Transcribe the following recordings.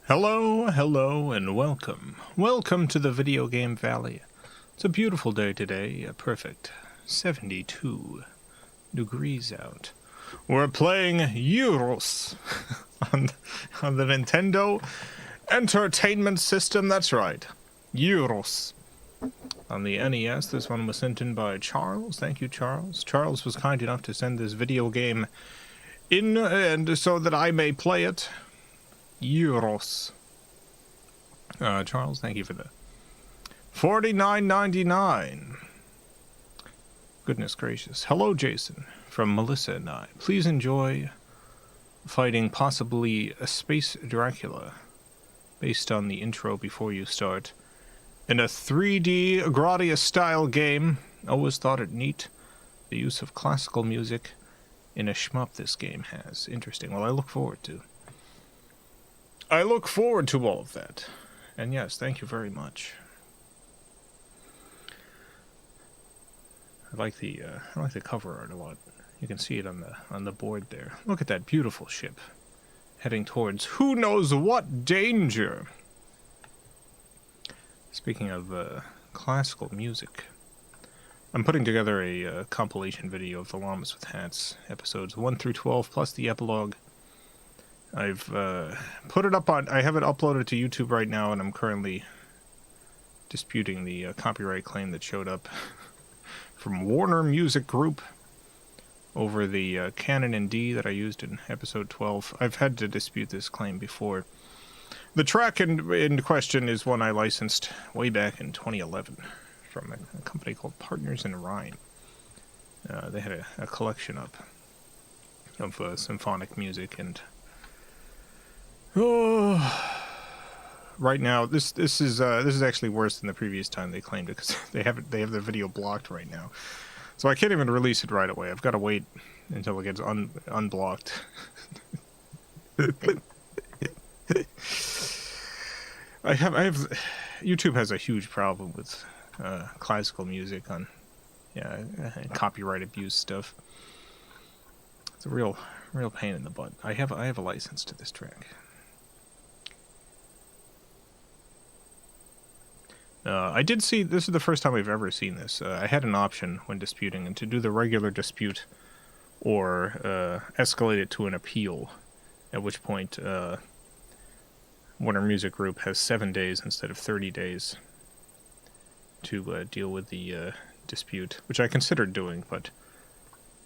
Hello, hello, and welcome. Welcome to the Video Game Valley. It's a beautiful day today, a perfect 72 degrees out. We're playing Gyruss on the Nintendo Entertainment System, that's right. Gyruss. On the NES, this one was sent in by Charles. Thank you, Charles. Charles was kind enough to send this video game in, and so that I may play it. Gyruss. Charles, thank you for the $49.99. Goodness gracious. Hello, Jason, from Melissa and I. Please enjoy fighting possibly a space Dracula, based on the intro before you start, in a 3D Gradius-style game. Always thought it neat, the use of classical music in a shmup this game has. Interesting. Well, I look forward to all of that. And yes, thank you very much. I like the cover art a lot. You can see it on the board there. Look at that beautiful ship heading towards who knows what danger. Speaking of classical music, I'm putting together a compilation video of the Llamas with Hats episodes 1 through 12 plus the epilogue. I've put it up on... I have it uploaded to YouTube right now, and I'm currently disputing the copyright claim that showed up from Warner Music Group over the Canon in D that I used in episode 12. I've had to dispute this claim before. The track in question is one I licensed way back in 2011 from a company called Partners in Rhyme. They had a collection up of symphonic music, and right now, this is actually worse than the previous time they claimed it, because they have the video blocked right now, so I can't even release it right away. I've got to wait until it gets unblocked. I have YouTube has a huge problem with classical music on copyright abuse stuff. It's a real pain in the butt. I have a license to this track. I did see, this is the first time I've ever seen this. I had an option when disputing, and to do the regular dispute or escalate it to an appeal, at which point Warner Music Group has 7 days instead of 30 days to deal with the dispute, which I considered doing, but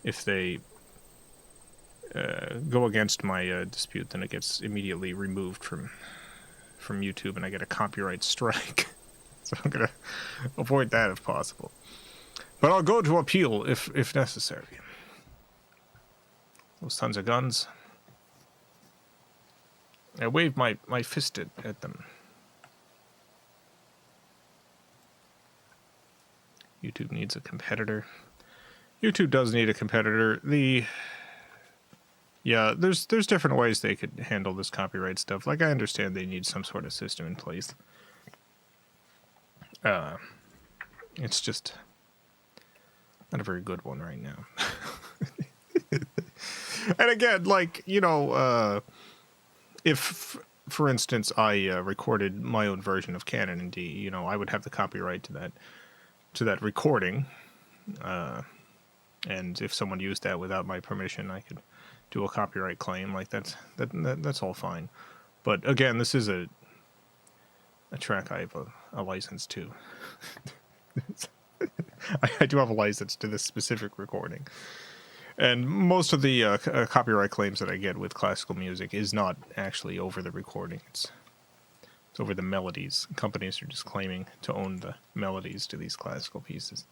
if they go against my dispute, then it gets immediately removed from YouTube, and I get a copyright strike. So I'm going to avoid that if possible. But I'll go to appeal if necessary. Those sons of guns. I waved my fist at them. YouTube needs a competitor. YouTube does need a competitor. Yeah, there's different ways they could handle this copyright stuff. Like, I understand they need some sort of system in place. It's just not a very good one right now. And again, like, you know, if, for instance, I recorded my own version of Canon in D, you know, I would have the copyright to that recording. And if someone used that without my permission, I could do a copyright claim. Like, that's all fine. But again, this is a track I have a license to. I do have a license to this specific recording. And most of the copyright claims that I get with classical music is not actually over the recording. It's over the melodies. Companies are just claiming to own the melodies to these classical pieces.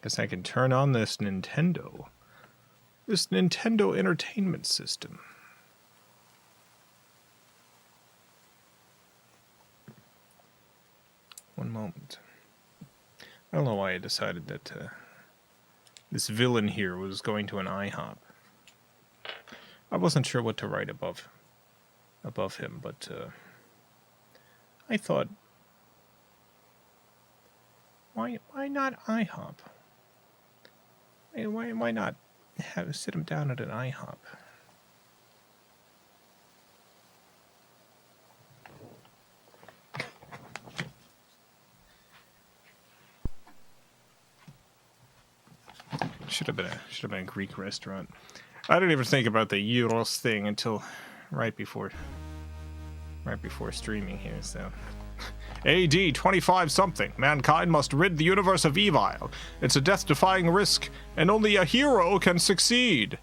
Guess I can turn on this Nintendo Entertainment System. One moment. I don't know why I decided that this villain here was going to an IHOP. I wasn't sure what to write above him, but I thought, why not IHOP? Hey, why not sit him down at an IHOP? Should have been a Greek restaurant. I didn't even think about the Gyruss thing until right before streaming here. So, AD 25 something. Mankind must rid the universe of evil. It's a death-defying risk, and only a hero can succeed.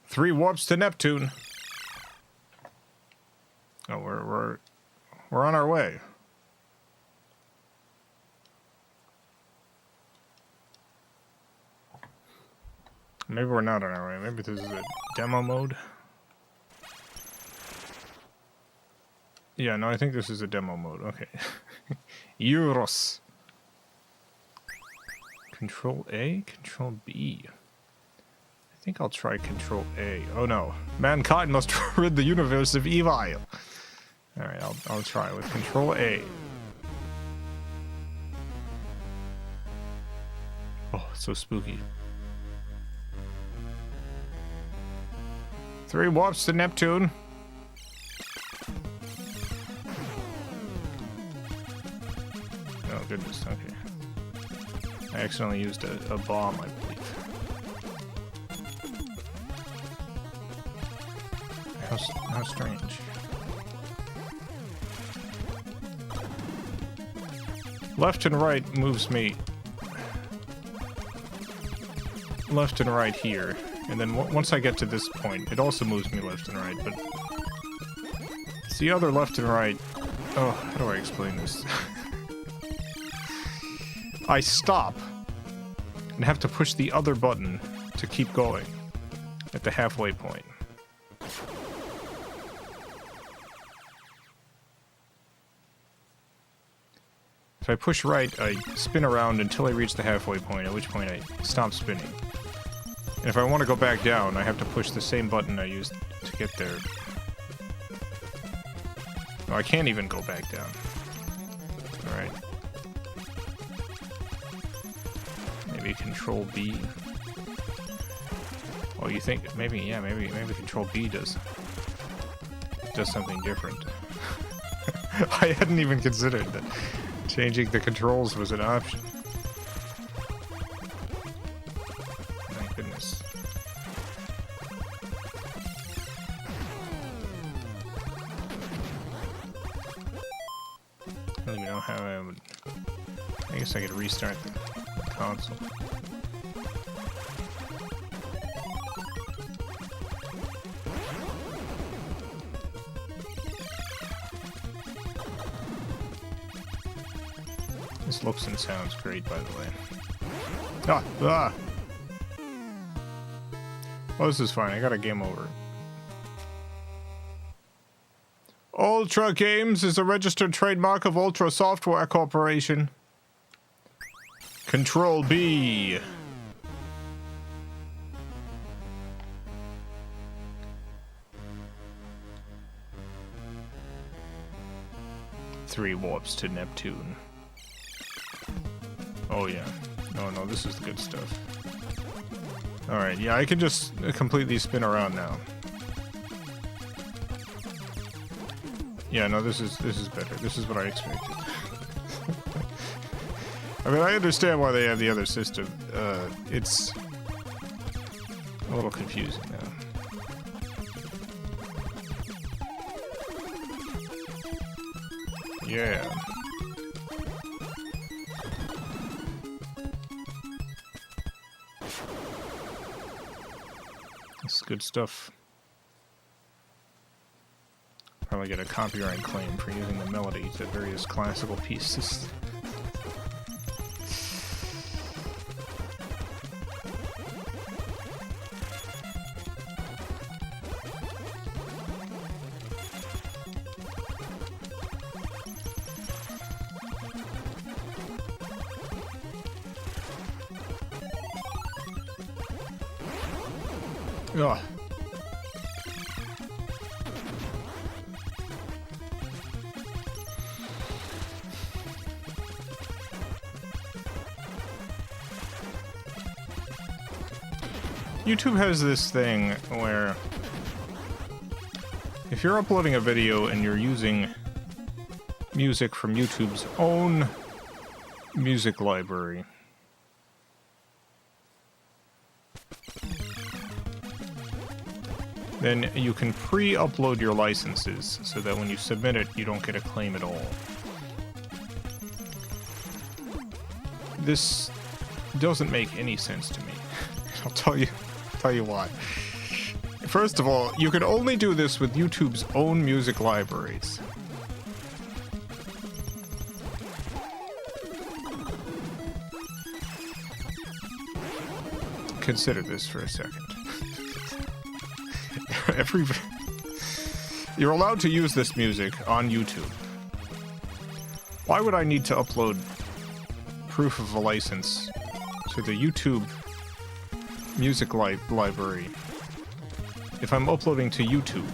3 warps to Neptune. Oh, we're on our way. Maybe we're not on our way. Maybe this is a demo mode. Yeah, no, I think this is a demo mode. Okay. Gyruss. Control A, Control B. I think I'll try Control A. Oh no. Mankind must rid the universe of evil. Alright, I'll try with Control A. Oh, it's so spooky. 3 warps to Neptune. Oh goodness, okay. I accidentally used a bomb, I believe. How strange. Left and right moves me left and right here. And then once I get to this point, it also moves me left and right, but it's the other left and right. Oh, how do I explain this? I stop and have to push the other button to keep going at the halfway point. If I push right, I spin around until I reach the halfway point, at which point I stop spinning. And if I want to go back down, I have to push the same button I used to get there. No, I can't even go back down. Alright. Maybe Control B. Oh, you think maybe Control B does something different. I hadn't even considered that changing the controls was an option. I guess I could restart the console. This looks and sounds great, by the way. Ah! Oh, this is fine. I got a game over. Ultra Games is a registered trademark of Ultra Software Corporation. Control B. Three warps to Neptune. Oh yeah. No, this is the good stuff. Alright, yeah, I can just completely spin around now. Yeah, no, this is better. This is what I expected. I mean, I understand why they have the other system. It's a little confusing now. Yeah. This is good stuff. Probably get a copyright claim for using the melody to various classical pieces. Ugh. YouTube has this thing where if you're uploading a video and you're using music from YouTube's own music library, then you can pre-upload your licenses so that when you submit it, you don't get a claim at all. This doesn't make any sense to me. I'll tell you why. First of all, you can only do this with YouTube's own music libraries. Consider this for a second. You're allowed to use this music on YouTube. Why would I need to upload proof of a license to the YouTube music library if I'm uploading to YouTube?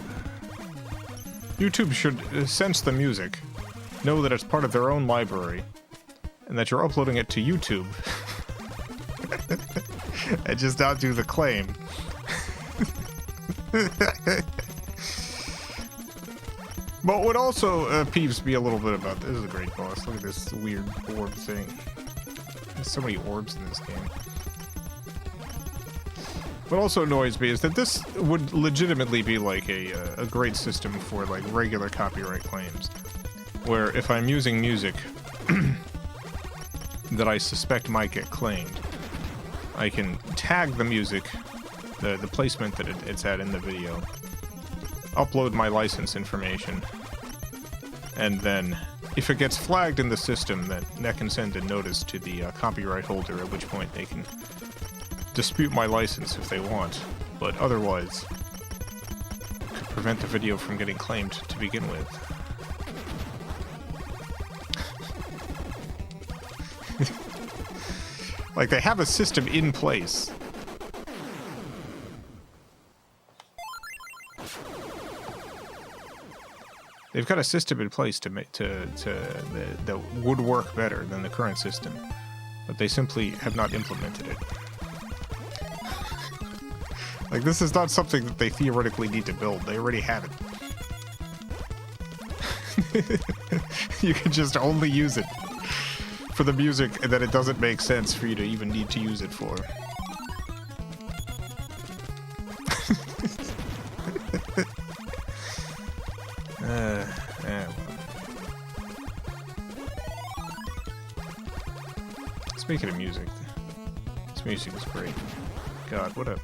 YouTube should sense the music, know that it's part of their own library, and that you're uploading it to YouTube, and just not do the claim. But what also peeves me a little bit about this is a great boss. Look at this weird orb thing. There's so many orbs in this game. What also annoys me is that this would legitimately be like a great system for like regular copyright claims, where if I'm using music that I suspect might get claimed, I can tag the music, the placement that it's at in the video, upload my license information, and then if it gets flagged in the system, that can send a notice to the copyright holder, at which point they can dispute my license if they want, but otherwise could prevent the video from getting claimed to begin with. Like, they have a system in place. They've got a system in place that would work better than the current system, but they simply have not implemented it. Like, this is not something that they theoretically need to build. They already have it. You can just only use it for the music that it doesn't make sense for you to even need to use it for. Well. Speaking of music, this music is great. God, what a...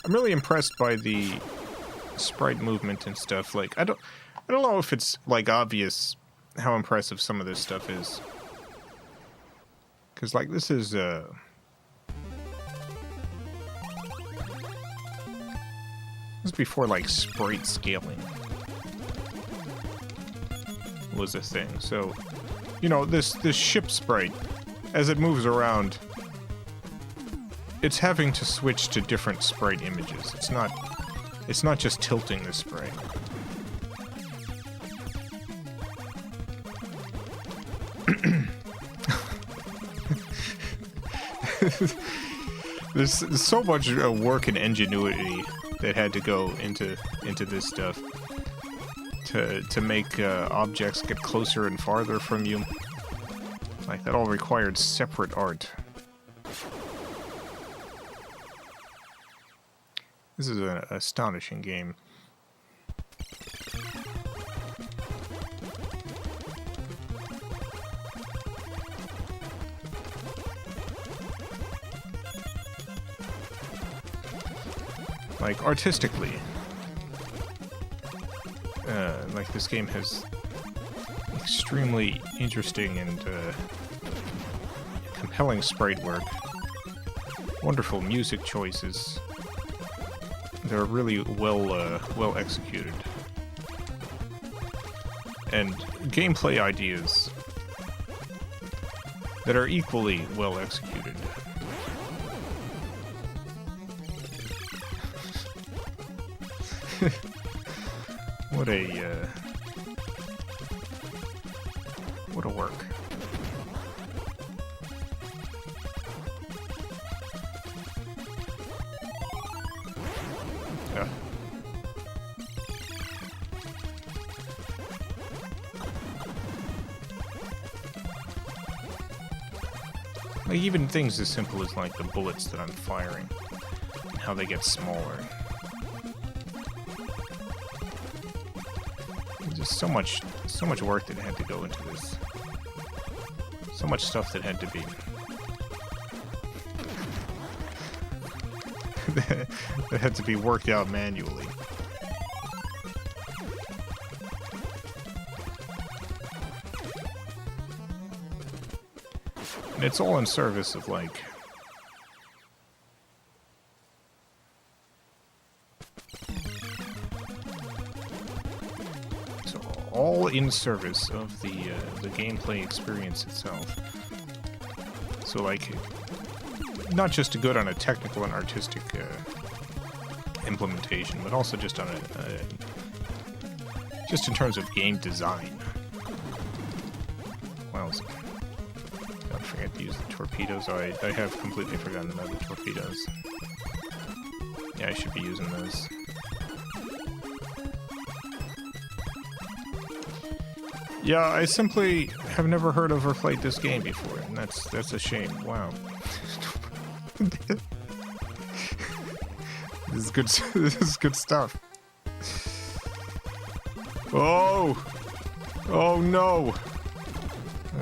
I'm really impressed by the sprite movement and stuff. Like, I don't know if it's like obvious how impressive some of this stuff is. Cause like this is before like sprite scaling was a thing. So, you know, this ship sprite, as it moves around, it's having to switch to different sprite images. It's not just tilting the sprite. There's so much work and ingenuity that had to go into this stuff to make objects get closer and farther from you. Like, that all required separate art. This is an astonishing game. Like, artistically, like, this game has extremely interesting and compelling sprite work, wonderful music choices. They're really well executed, and gameplay ideas that are equally well executed. What a work. Like, even things as simple as, like, the bullets that I'm firing, and how they get smaller. There's just so much work that had to go into this. So much stuff that had to be... that had to be worked out manually. And it's all in service of, like... It's all in service of the gameplay experience itself. So, like, not just good on a technical and artistic implementation, but also just on just in terms of game design. Wowza. Don't forget to use the torpedoes. Oh, I have completely forgotten about the torpedoes. Yeah, I should be using those. Yeah, I simply have never heard of or played this game before, and that's a shame. Wow. This is good. This is good stuff. Oh! Oh no!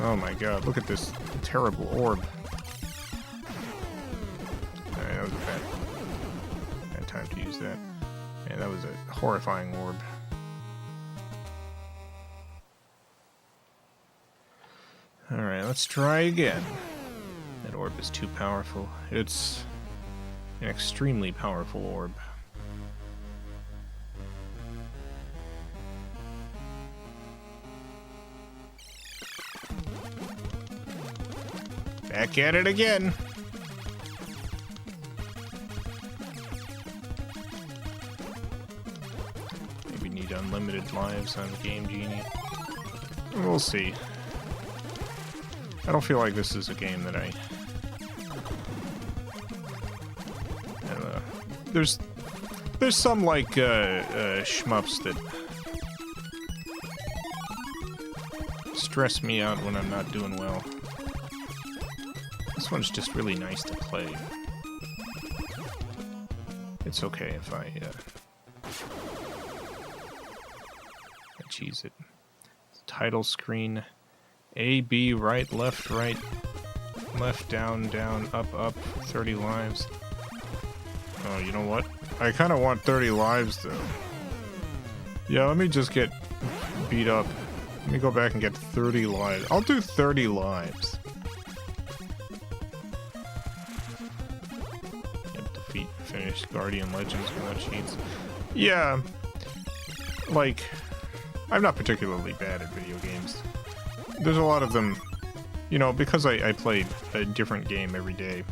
Oh my god! Look at this terrible orb. Alright, that was a bad time to use that. Man, that was a horrifying orb. Alright, let's try again. That orb is too powerful. It's an extremely powerful orb. Back at it again. Maybe need unlimited lives on Game Genie. We'll see. I don't feel like this is a game that I don't know. There's some like shmups that stress me out when I'm not doing well. This one's just really nice to play. It's okay if I cheese it. Title screen. A, B, right, left, down, up, 30 lives. Oh, you know what? I kind of want 30 lives, though. Yeah, let me just get beat up. Let me go back and get 30 lives. I'll do 30 lives. Yep, defeat, finish, Guardian Legends without cheats. Yeah, like, I'm not particularly bad at video games. There's a lot of them, you know, because I play a different game every day,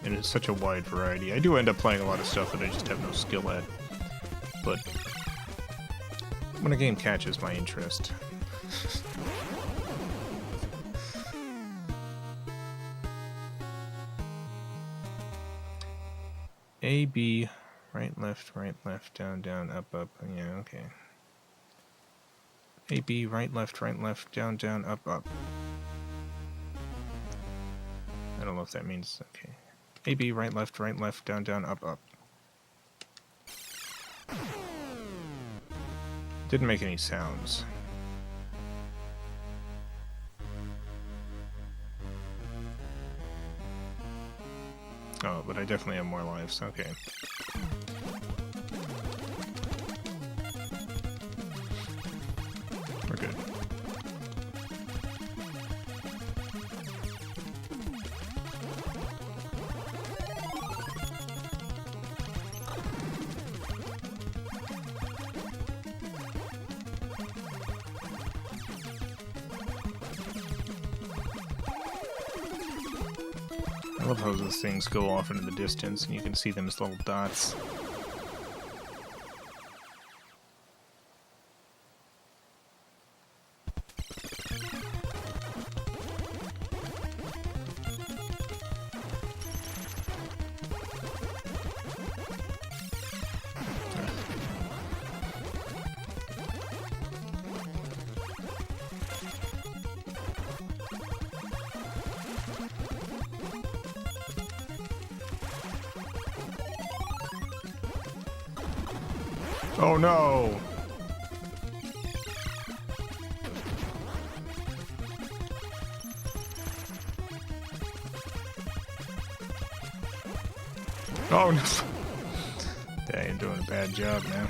and it's such a wide variety. I do end up playing a lot of stuff that I just have no skill at, but when a game catches my interest... A, B, right, left, down, up, yeah, okay. A, B, right, left, down, up. I don't know if that means, okay. A, B, right, left, down, up. Didn't make any sounds. Oh, but I definitely have more lives, okay. We're good. I love how those things go off into the distance and you can see them as little dots. Oh no! Oh no! Dang, I'm doing a bad job now.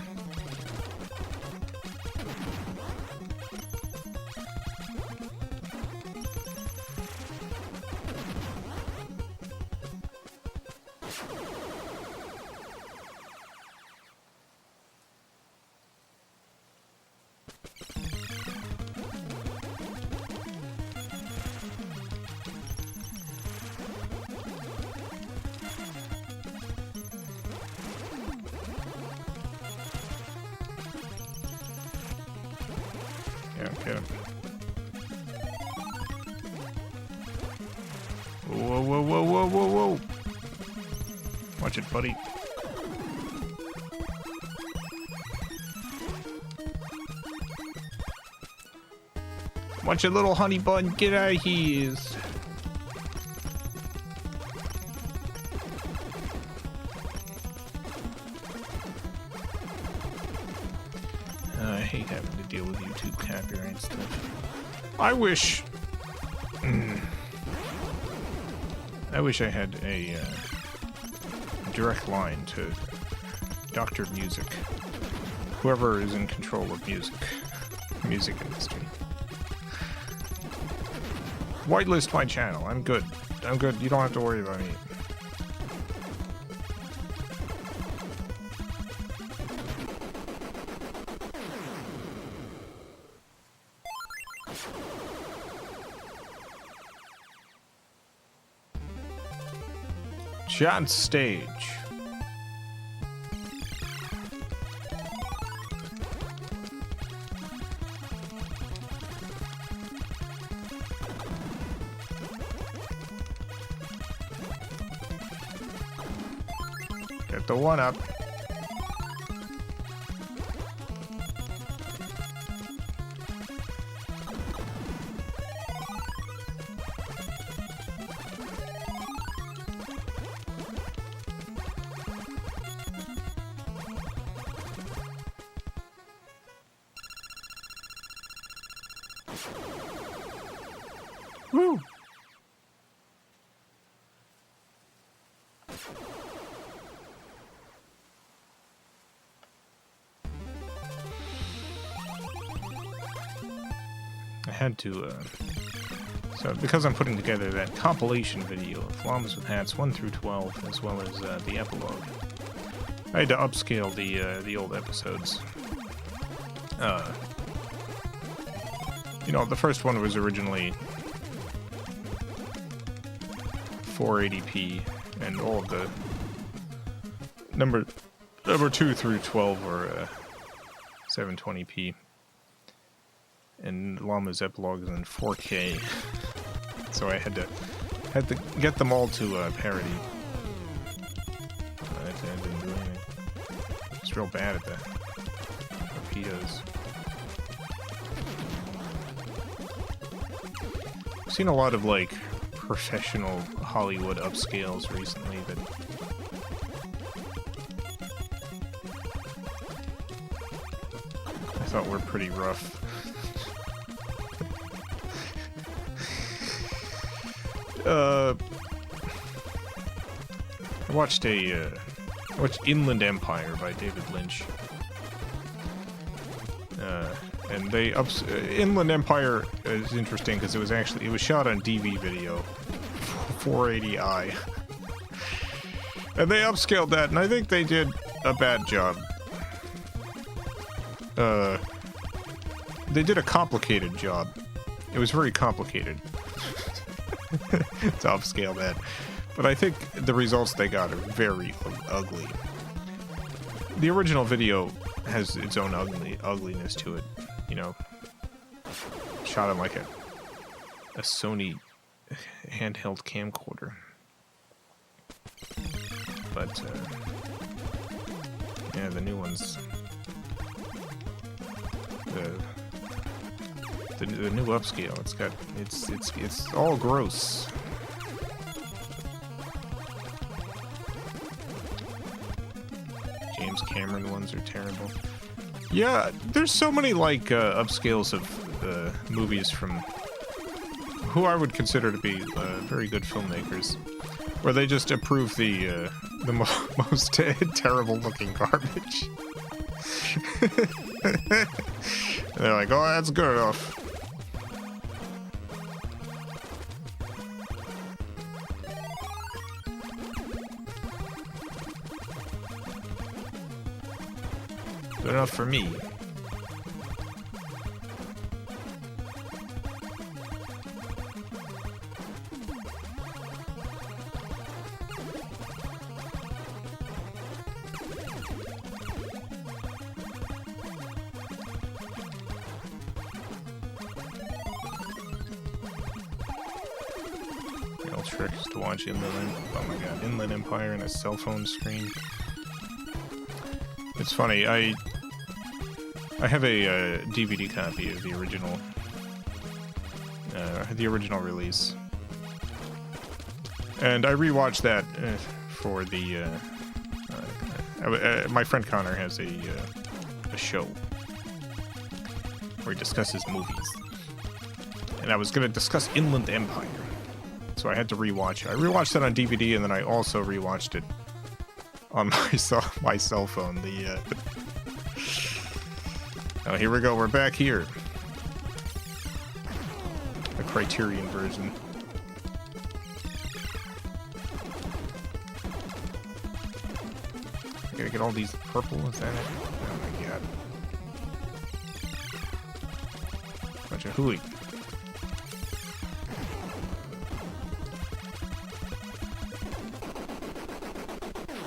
Get him. Whoa, whoa, whoa, whoa, whoa, whoa. Watch it, buddy. Watch it, little honey bun. Get out of here. I hate having to deal with YouTube copyright stuff. I wish I had a direct line to Dr. Music. Whoever is in control of music industry. Whitelist my channel. I'm good. I'm good. You don't have to worry about me. Shot stage. Get the one up. Woo! I had to, so because I'm putting together that compilation video of Llamas with Hats 1 through 12, as well as the epilogue, I had to upscale the old episodes. You know, the first one was originally 480p, and all of the number 2 through 12 were 720p, and Llama's epilogue is in 4K, so I had to get them all to parity. I didn't do anything. It's real bad at that. Torpedoes. I've seen a lot of like professional Hollywood upscales recently that I thought were pretty rough. I watched Inland Empire by David Lynch. And they Inland Empire is interesting because it was shot on DV video, 480i, and they upscaled that, and I think they did a bad job. They did a complicated job. It was very complicated to upscale that, but I think the results they got are very ugly. The original video has its own ugliness to it, you know. Shot on like a Sony handheld camcorder, but yeah, the new ones, the new upscale, it's all gross. James Cameron ones are terrible. Yeah, there's so many, like, upscales of movies from who I would consider to be very good filmmakers, where they just approve the most terrible-looking garbage. And they're like, oh, that's good enough. Good enough for me. The old trick is to watch Inland Empire in a cell phone screen. It's funny, I have a DVD copy of the original release, and I rewatched that for the. My friend Connor has a show where he discusses movies, and I was going to discuss Inland Empire, so I had to rewatch it. I rewatched it on DVD, and then I also rewatched it on my cell phone. Oh, here we go. We're back here. The Criterion version. I gotta get all these purple. Is that it? Oh my god. Bunch of hooey.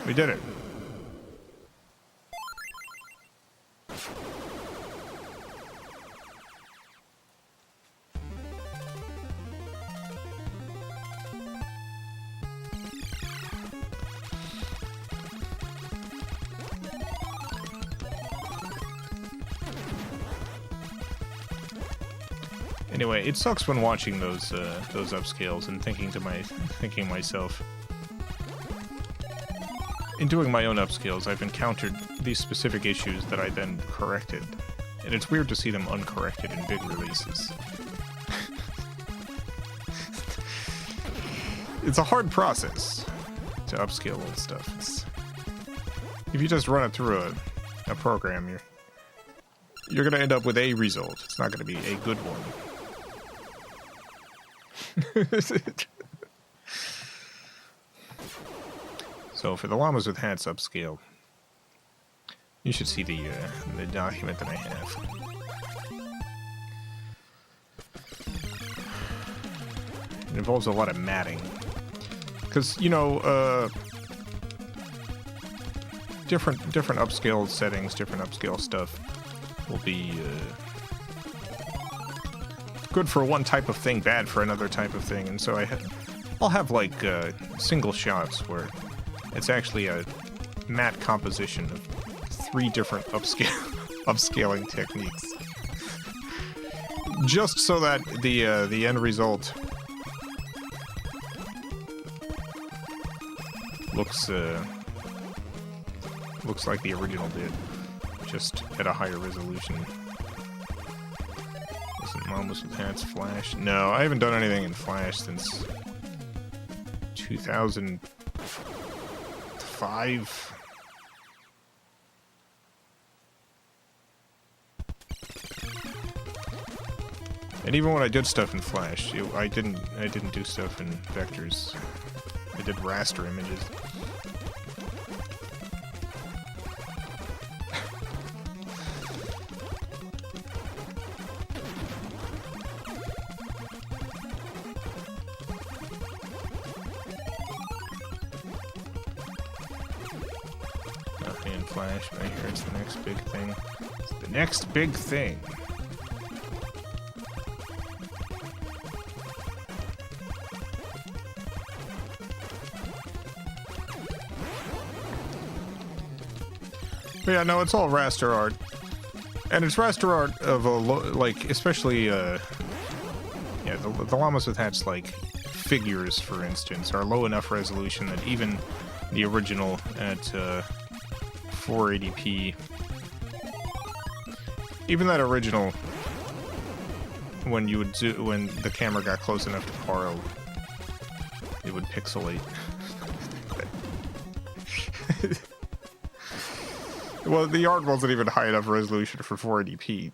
We did it. Anyway, it sucks when watching those upscales and thinking myself. In doing my own upscales, I've encountered these specific issues that I then corrected, and it's weird to see them uncorrected in big releases. It's a hard process to upscale old stuff. If you just run it through a program, you're going to end up with a result. It's not going to be a good one. So for the Llamas with Hats upscale, you should see the document that I have. It involves a lot of matting. Because, you know, different upscale settings, different upscale stuff will be good for one type of thing, bad for another type of thing. And so I'll have like single shots where it's actually a matte composition of 3 different upscaling techniques, just so that the end result looks like the original did, just at a higher resolution. Isn't Llamas with Hats Flash? No, I haven't done anything in Flash since 2005. And even when I did stuff in Flash, I didn't do stuff in vectors. I did raster images. Nothing in Flash, but I hear it's the next big thing. It's the next big thing. But yeah, no, it's all raster art. And it's raster art of especially, yeah, the Llamas with Hats, like, figures, for instance, are low enough resolution that even the original at 480p. Even that original, when you would when the camera got close enough to Paro, it would pixelate. Well, the art wasn't even high enough resolution for 480p.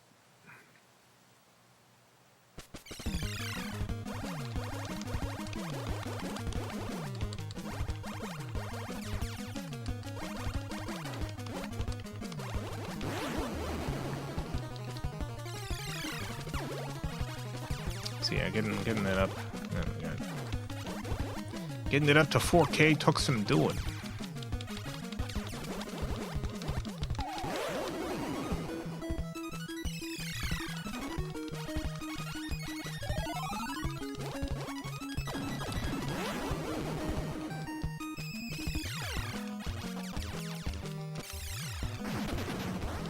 So yeah, getting that up. Oh my God. Getting it up to 4K took some doing.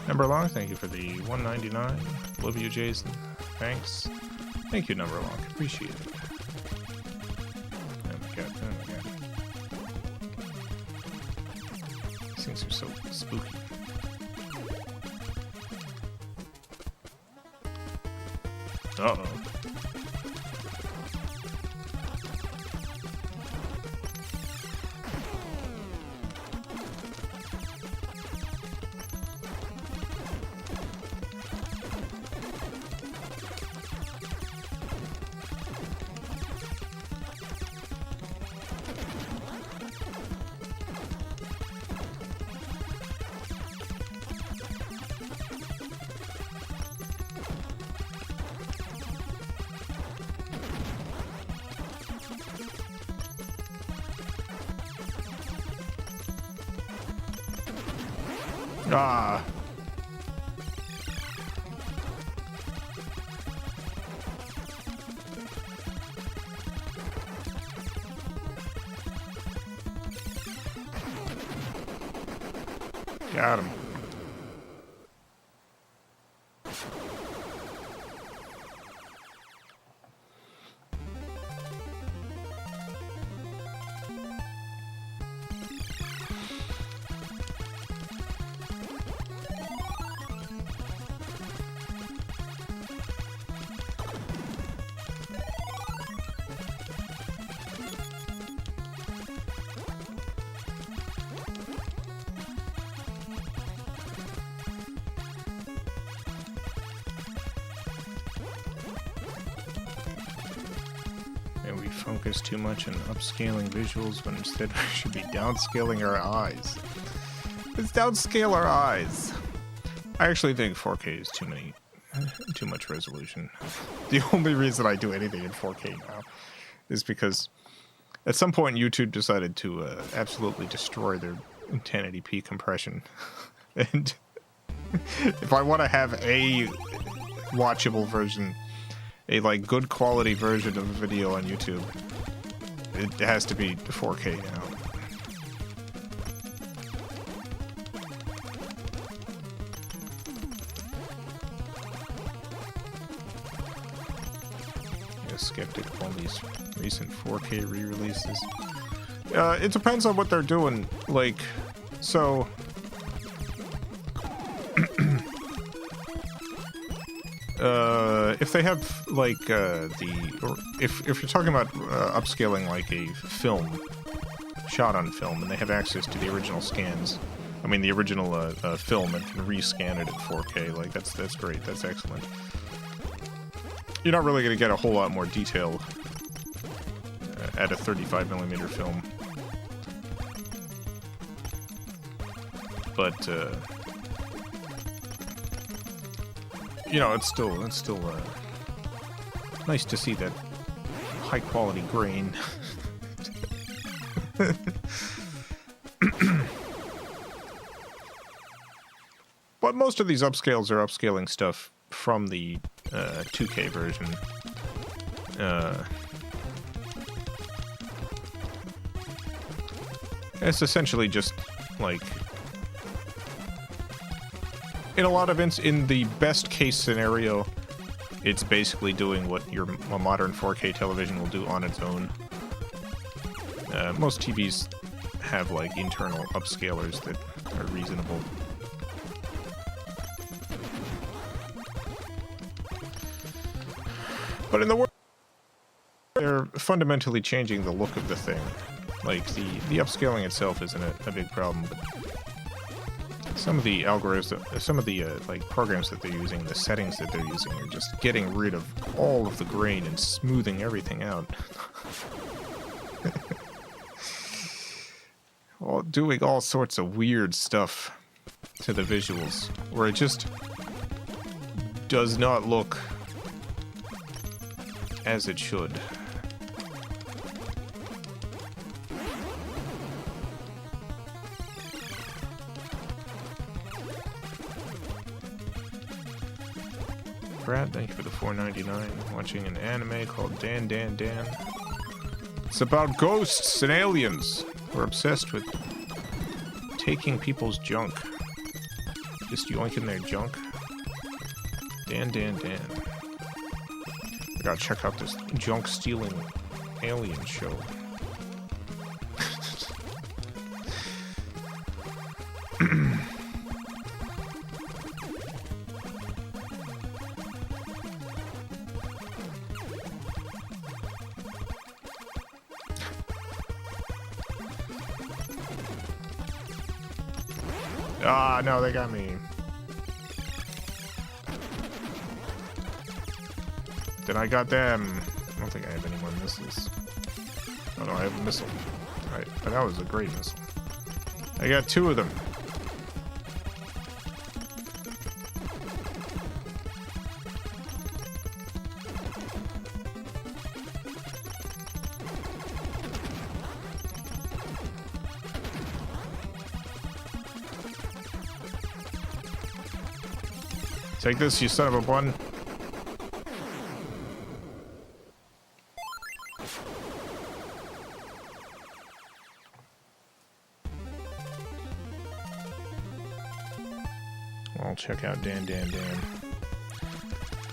Number Long, thank you for the $1.99. Love you, Jason. Thanks. Thank you, Number Long. Appreciate it. Oh my God. Oh my God. These things are so spooky. Uh-oh. Ah. Got him. And we focus too much on upscaling visuals when instead we should be downscaling our eyes. Let's downscale our eyes. I actually think 4K is too much resolution. The only reason I do anything in 4K now is because at some point YouTube decided to absolutely destroy their 1080p compression. And if I want to have a watchable version, a like good quality version of a video on YouTube, it has to be 4K now. Yeah, skeptic of all these recent 4K re-releases. It depends on what they're doing. Like, so if they have like if you're talking about upscaling like a film shot on film and they have access to the original scans, I mean the original film, and can rescan it at 4K, like that's great, that's excellent. You're not really going to get a whole lot more detail at a 35mm film, but you know, it's still nice to see that high quality grain. But most of these upscales are upscaling stuff from the 2K version. It's essentially just like, in a lot of in the best case scenario, it's basically doing what a modern 4K television will do on its own. Most TVs have like internal upscalers that are reasonable. But in the world, they're fundamentally changing the look of the thing. Like, the upscaling itself isn't a big problem, but some of the algorithms, some of the, like, programs that they're using, the settings that they're using, are just getting rid of all of the grain and smoothing everything out. Doing all sorts of weird stuff to the visuals, where it just does not look as it should. Brad, thank you for the $4.99. Watching an anime called Dan Dan Dan. It's about ghosts and aliens. We're obsessed with taking people's junk. Just yoinking their junk. Dan Dan Dan. I gotta check out this junk-stealing alien show. Ah, no, they got me. Then I got them. I don't think I have any more missiles. Oh no, I have a missile. Alright, but that was a great missile. I got 2 of them. Take this, you son of a bun. I'll check out Dan Dan Dan.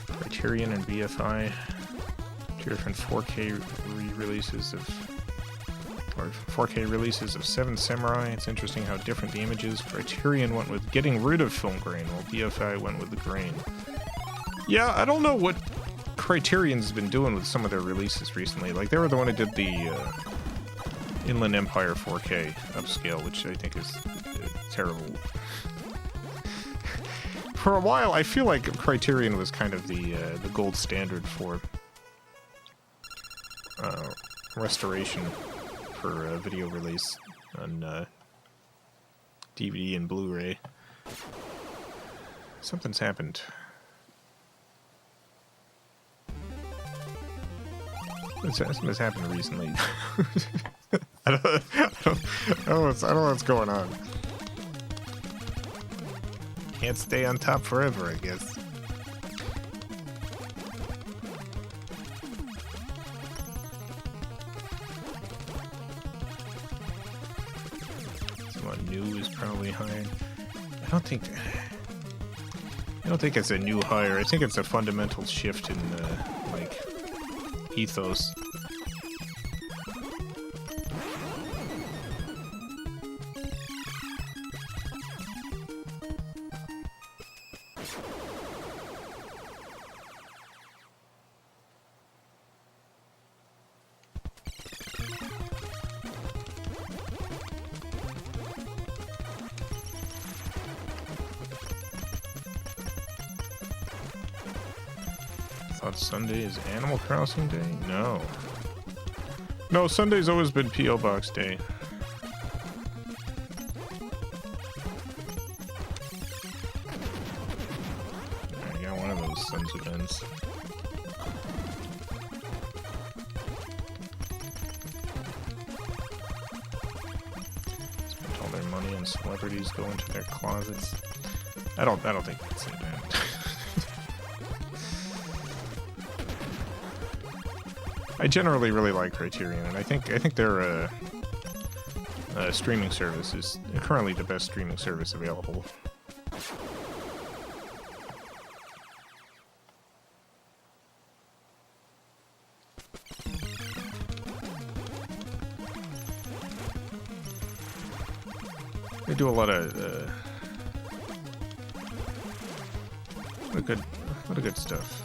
Criterion and BFI. 2 different 4K re-releases of... or 4K releases of 7 Samurai. It's interesting how different the images. Criterion went with getting rid of film grain, while BFI went with the grain. Yeah, I don't know what Criterion's been doing with some of their releases recently. Like, they were the one who did the Inland Empire 4K upscale, which I think is terrible. For a while, I feel like Criterion was kind of the gold standard for restoration for video release on DVD and Blu-ray. Something's happened. Something's happened recently. I don't know what's going on. Can't stay on top forever, I guess. Someone new is probably hired. I don't think it's a new hire. I think it's a fundamental shift in like ethos. Sunday is Animal Crossing Day? No. No, Sunday's always been P.O. Box Day. I got one of those sons of guns. Spent all their money on celebrities going to their closets. I don't think that's it, man. I generally really like Criterion, and I think their streaming service is currently the best streaming service available. They do a lot of good stuff.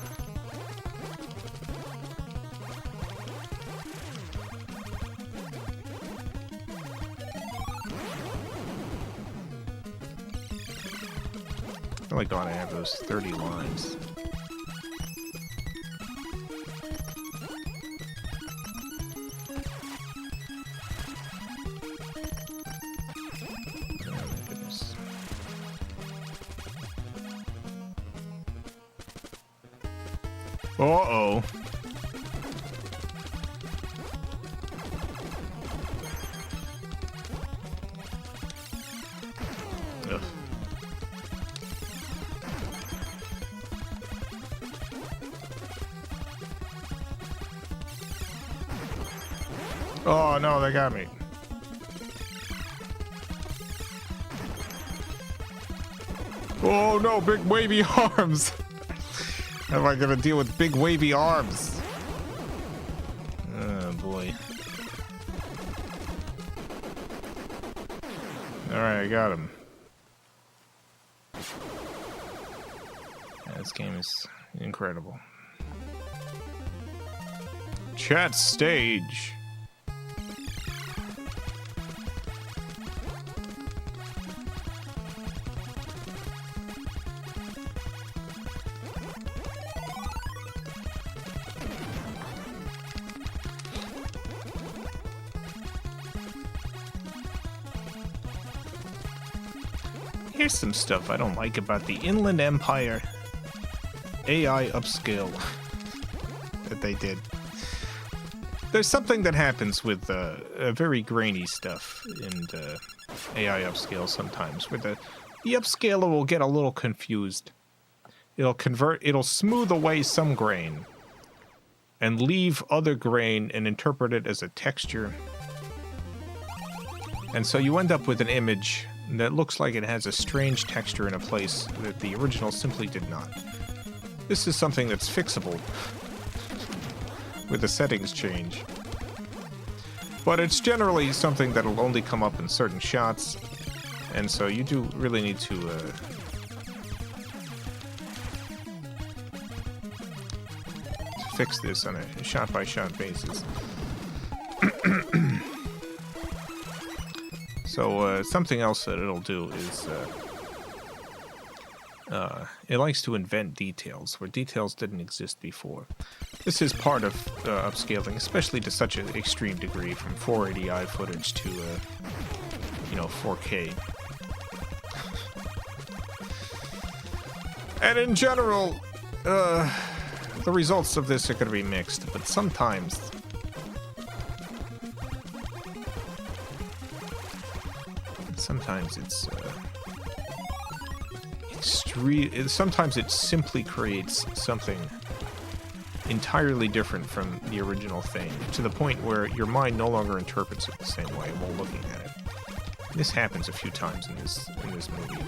I like how I have those 30 lines. Uh-oh. Ugh. Oh no, they got me. Oh no, big wavy arms. How am I gonna deal with big wavy arms? Oh boy. Alright, I got him. Yeah, this game is incredible. Chat stage. Here's some stuff I don't like about the Inland Empire AI upscale that they did. There's something that happens with very grainy stuff in AI upscale sometimes, where the upscaler will get a little confused. It'll smooth away some grain and leave other grain and interpret it as a texture. And so you end up with an image that looks like it has a strange texture in a place that the original simply did not. This is something that's fixable with the settings change. But it's generally something that'll only come up in certain shots, and so you do really need to fix this on a shot-by-shot basis. So something else that it'll do is it likes to invent details where details didn't exist before. This is part of upscaling, especially to such an extreme degree, from 480i footage to 4K. And in general, the results of this are going to be mixed, but sometimes it's extreme. Sometimes it simply creates something entirely different from the original thing, to the point where your mind no longer interprets it the same way while looking at it. This happens a few times in this movie.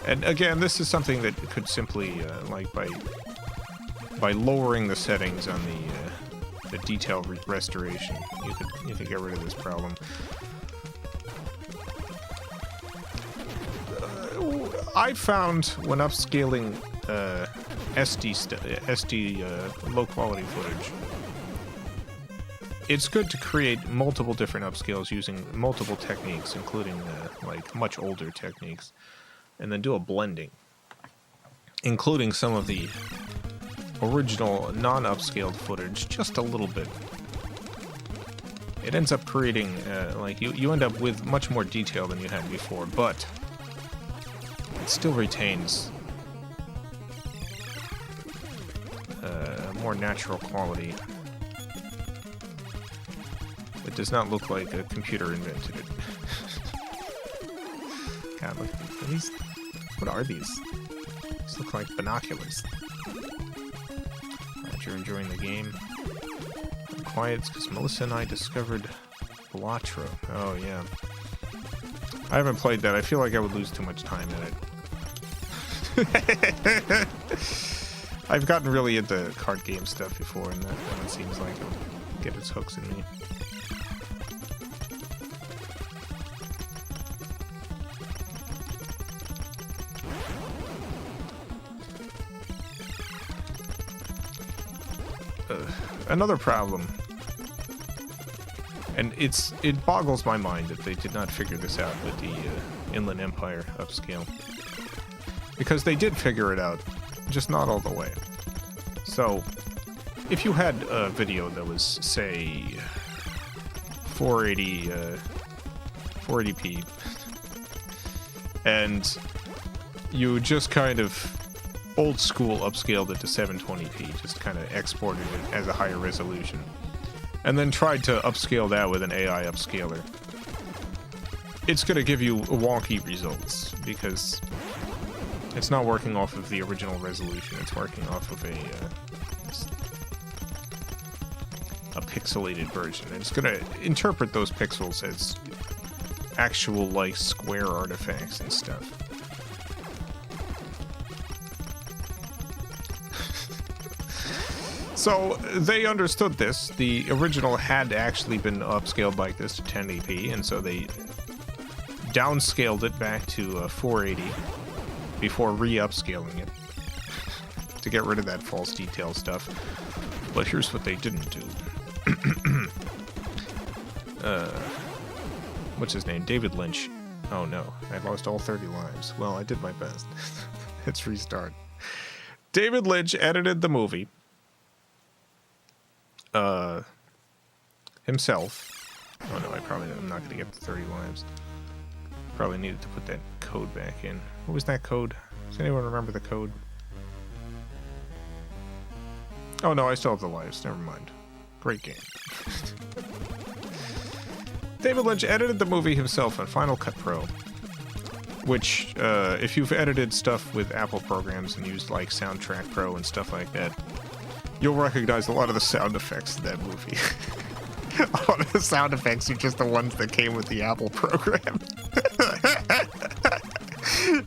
And again, this is something that could simply, like by lowering the settings on the detail restoration, you could get rid of this problem. I found when upscaling SD low quality footage, it's good to create multiple different upscales using multiple techniques, including like much older techniques, and then do a blending, including some of the original non-upscaled footage just a little bit. It ends up creating like you end up with much more detail than you had before, but it still retains a more natural quality. It does not look like a computer invented it. God, look at these. What are these? These look like binoculars. Alright, you're enjoying the game. I'm quiet because Melissa and I discovered Blotro. Oh, yeah. I haven't played that. I feel like I would lose too much time in it. I've gotten really into card game stuff before, and that one seems like it'll get its hooks in me. another problem, and it boggles my mind that they did not figure this out with the Inland Empire upscale. Because they did figure it out, just not all the way. So, if you had a video that was, say, 480p, and you just kind of old school upscaled it to 720p, just kind of exported it as a higher resolution, and then tried to upscale that with an AI upscaler, it's going to give you wonky results, because it's not working off of the original resolution, it's working off of a pixelated version. And it's going to interpret those pixels as actual, like, square artifacts and stuff. So, they understood this. The original had actually been upscaled like this to 1080p, and so they downscaled it back to 480 before re-upscaling it to get rid of that false detail stuff. But here's what they didn't do. What's his name? David Lynch. Oh no, I lost all 30 lives. Well, I did my best. Let's restart. David Lynch edited the movie himself. Oh no, I'm not going to get to 30 lives. Probably needed to put that code back in. What was that code? Does anyone remember the code? Oh no, I still have the lives. Never mind. Great game. David Lynch edited the movie himself on Final Cut Pro, which, if you've edited stuff with Apple programs and used, like, Soundtrack Pro and stuff like that, you'll recognize a lot of the sound effects in that movie. A lot of the sound effects are just the ones that came with the Apple program.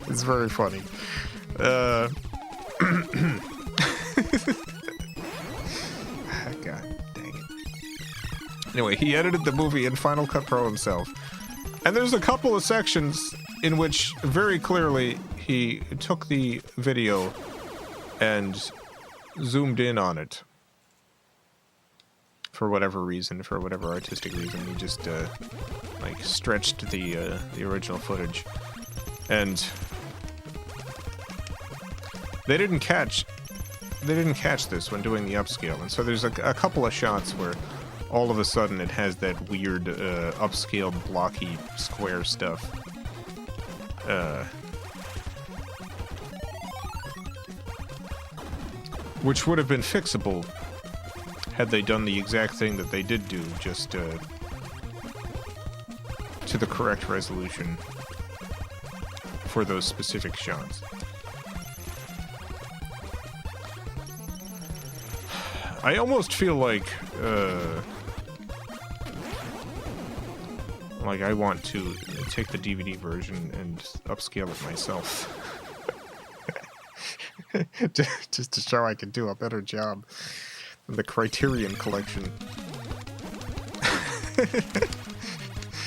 It's very funny. God dang it. Anyway, he edited the movie in Final Cut Pro himself. And there's a couple of sections in which very clearly he took the video and zoomed in on it. For whatever reason, for whatever artistic reason, he just, like, stretched the original footage. And they didn't catch this when doing the upscale. And so there's a couple of shots where all of a sudden it has that weird, upscaled, blocky, square stuff. Which would have been fixable had they done the exact thing that they did do, just to the correct resolution for those specific shots. I almost feel like I want to take the DVD version and upscale it myself. Just to show I can do a better job than the Criterion Collection.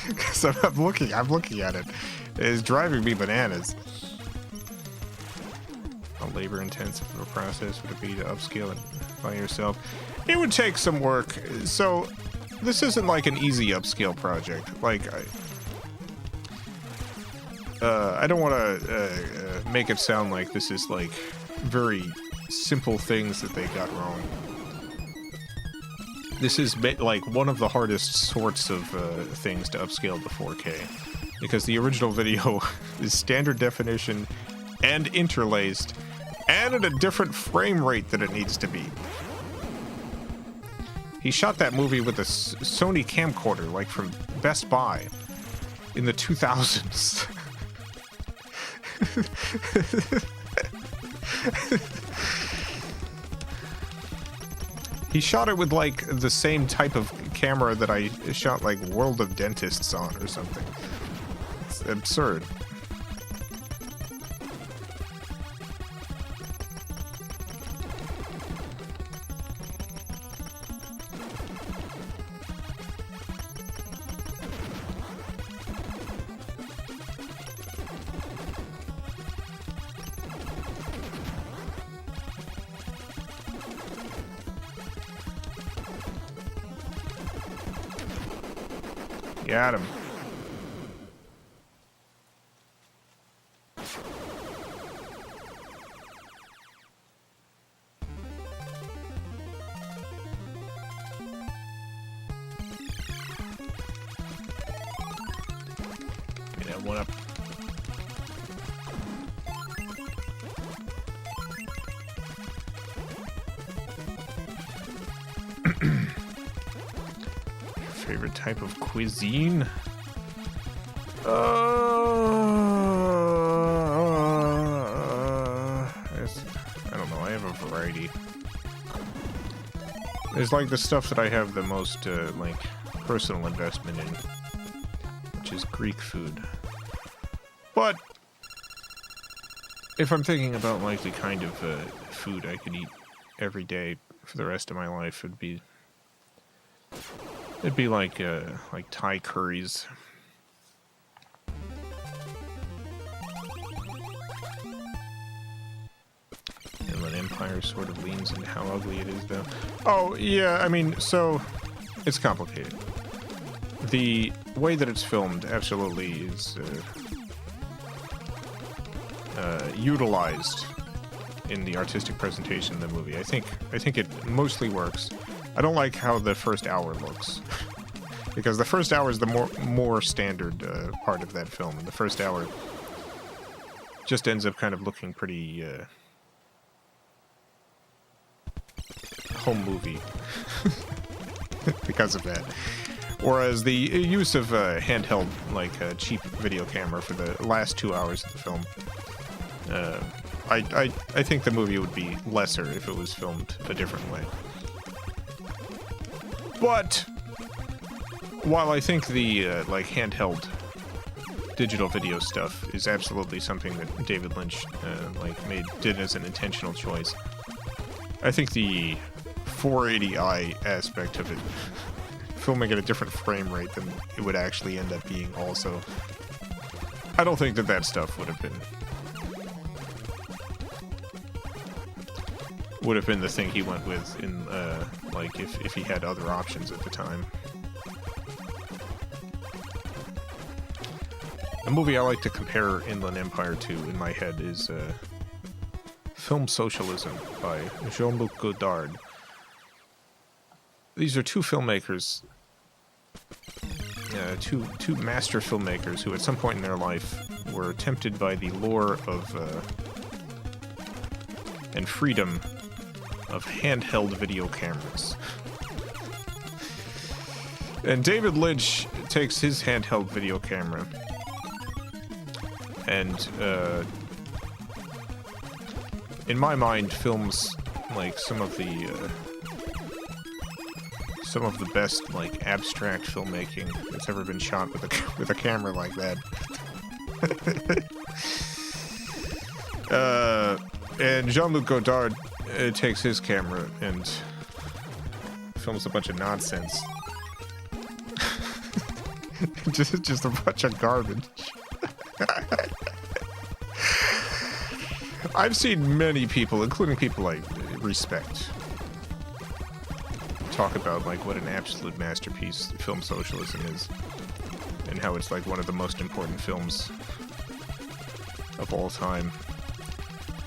Because I'm looking at it. It is driving me bananas. How labor-intensive of a process would it be to upscale it by yourself? It would take some work. So this isn't like an easy upscale project. Like, I don't want to make it sound like this is like very simple things that they got wrong. This is like one of the hardest sorts of things to upscale to 4K, because the original video is standard definition and interlaced and at a different frame rate than it needs to be. He shot that movie with a Sony camcorder, like from Best Buy in the 2000s. He shot it with, like, the same type of camera that I shot, like, World of Dentists on or something. It's absurd. Got him. Get that one up. Favorite type of cuisine? I don't know. I have a variety. There's like the stuff that I have the most like personal investment in, which is Greek food. But if I'm thinking about like the kind of food I could eat every day for the rest of my life, it'd be like Thai curries. Inland Empire sort of leans into how ugly it is, though. Oh, yeah, I mean, so it's complicated. The way that it's filmed absolutely is utilized in the artistic presentation of the movie. I think it mostly works. I don't like how the first hour looks, because the first hour is the more standard part of that film, and the first hour just ends up kind of looking pretty home movie because of that. Whereas the use of handheld, like cheap video camera for the last 2 hours of the film, I think the movie would be lesser if it was filmed a different way. But while I think the like handheld digital video stuff is absolutely something that David Lynch did as an intentional choice, I think the 480i aspect of it, filming at a different frame rate than it would actually end up being also, I don't think that stuff would have been the thing he went with in like if he had other options at the time. The movie I like to compare Inland Empire to in my head is Film Socialism by Jean-Luc Godard. These are two filmmakers, two master filmmakers who at some point in their life were tempted by the lure of and freedom of handheld video cameras. And David Lynch takes his handheld video camera and, in my mind, films like some of the best like abstract filmmaking that's ever been shot with a camera like that. And Jean-Luc Godard takes his camera and films a bunch of nonsense. just a bunch of garbage. I've seen many people, including people I respect, talk about like what an absolute masterpiece Film Socialism is, and how it's like one of the most important films of all time.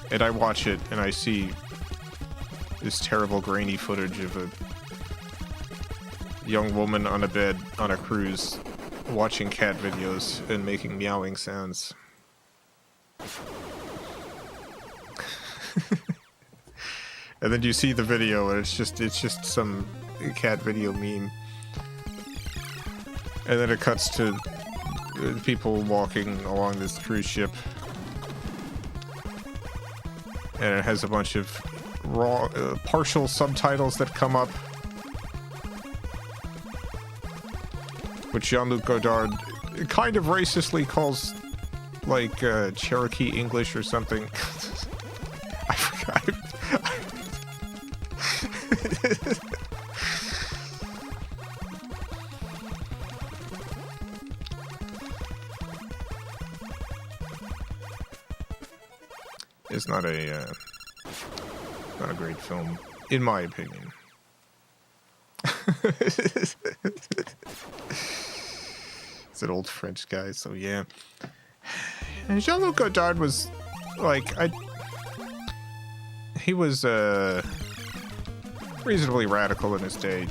And I watch it and I see this terrible grainy footage of a young woman on a bed on a cruise watching cat videos and making meowing sounds. And then you see the video and it's just some cat video meme. And then it cuts to people walking along this cruise ship. And it has a bunch of raw, partial subtitles that come up, which Jean-Luc Godard kind of racistly calls, like, Cherokee English or something. I forgot. It's not a great film, in my opinion. It's an old French guy, so yeah. And Jean-Luc Godard was, like, he was, reasonably radical in his day.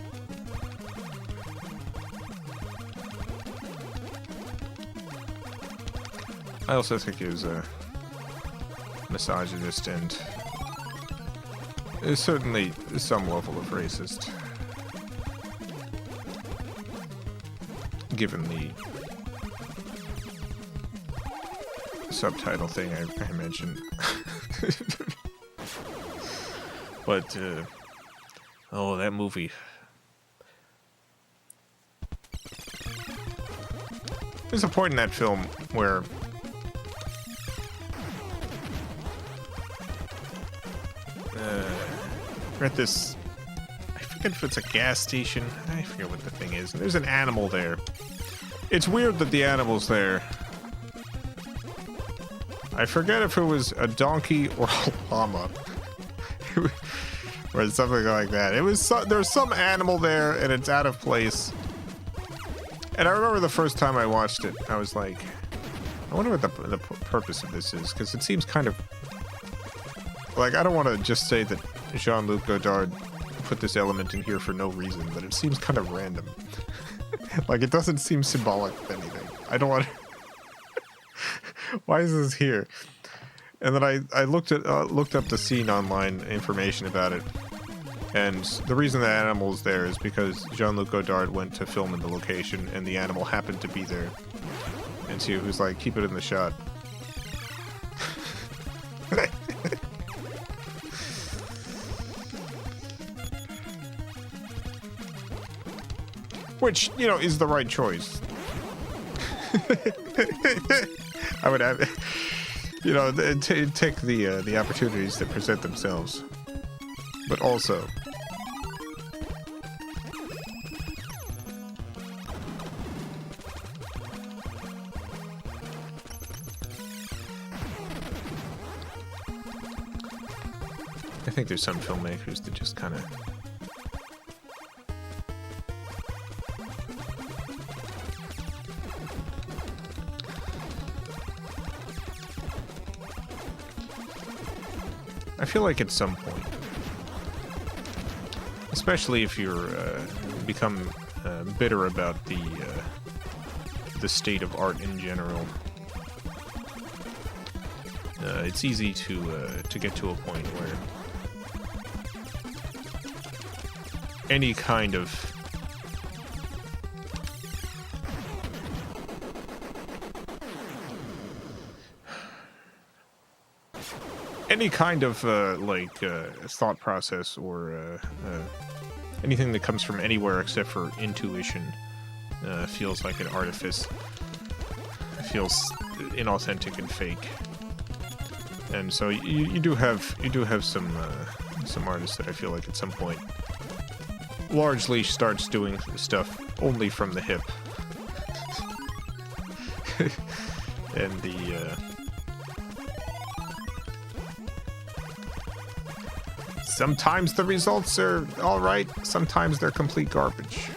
I also think he was a misogynist and is certainly some level of racist, given the subtitle thing I mentioned. But, oh, that movie. There's a point in that film where we're at this, I forget if it's a gas station, I forget what the thing is, and there's an animal there. It's weird that the animal's there. I forget if it was a donkey or a llama. Or something like that. It was there's some animal there and it's out of place. And I remember the first time I watched it, I was like, I wonder what the purpose of this is, because it seems kind of like, I don't want to just say that Jean-Luc Godard put this element in here for no reason, but it seems kind of random. Like, it doesn't seem symbolic of anything. I don't want to... Why is this here? And then I looked up the scene online, information about it, and the reason the animal is there is because Jean-Luc Godard went to film in the location, and the animal happened to be there. And so he was like, keep it in the shot. Which, you know, is the right choice. I would have, you know, take the opportunities that present themselves, but also I think there's some filmmakers that just kind of I feel like at some point, especially if you're become bitter about the state of art in general, it's easy to get to a point where any kind of thought process or anything that comes from anywhere except for intuition feels like an artifice. It feels inauthentic and fake. And so you do have some artists that I feel like at some point largely starts doing stuff only from the hip. And sometimes the results are alright, sometimes they're complete garbage.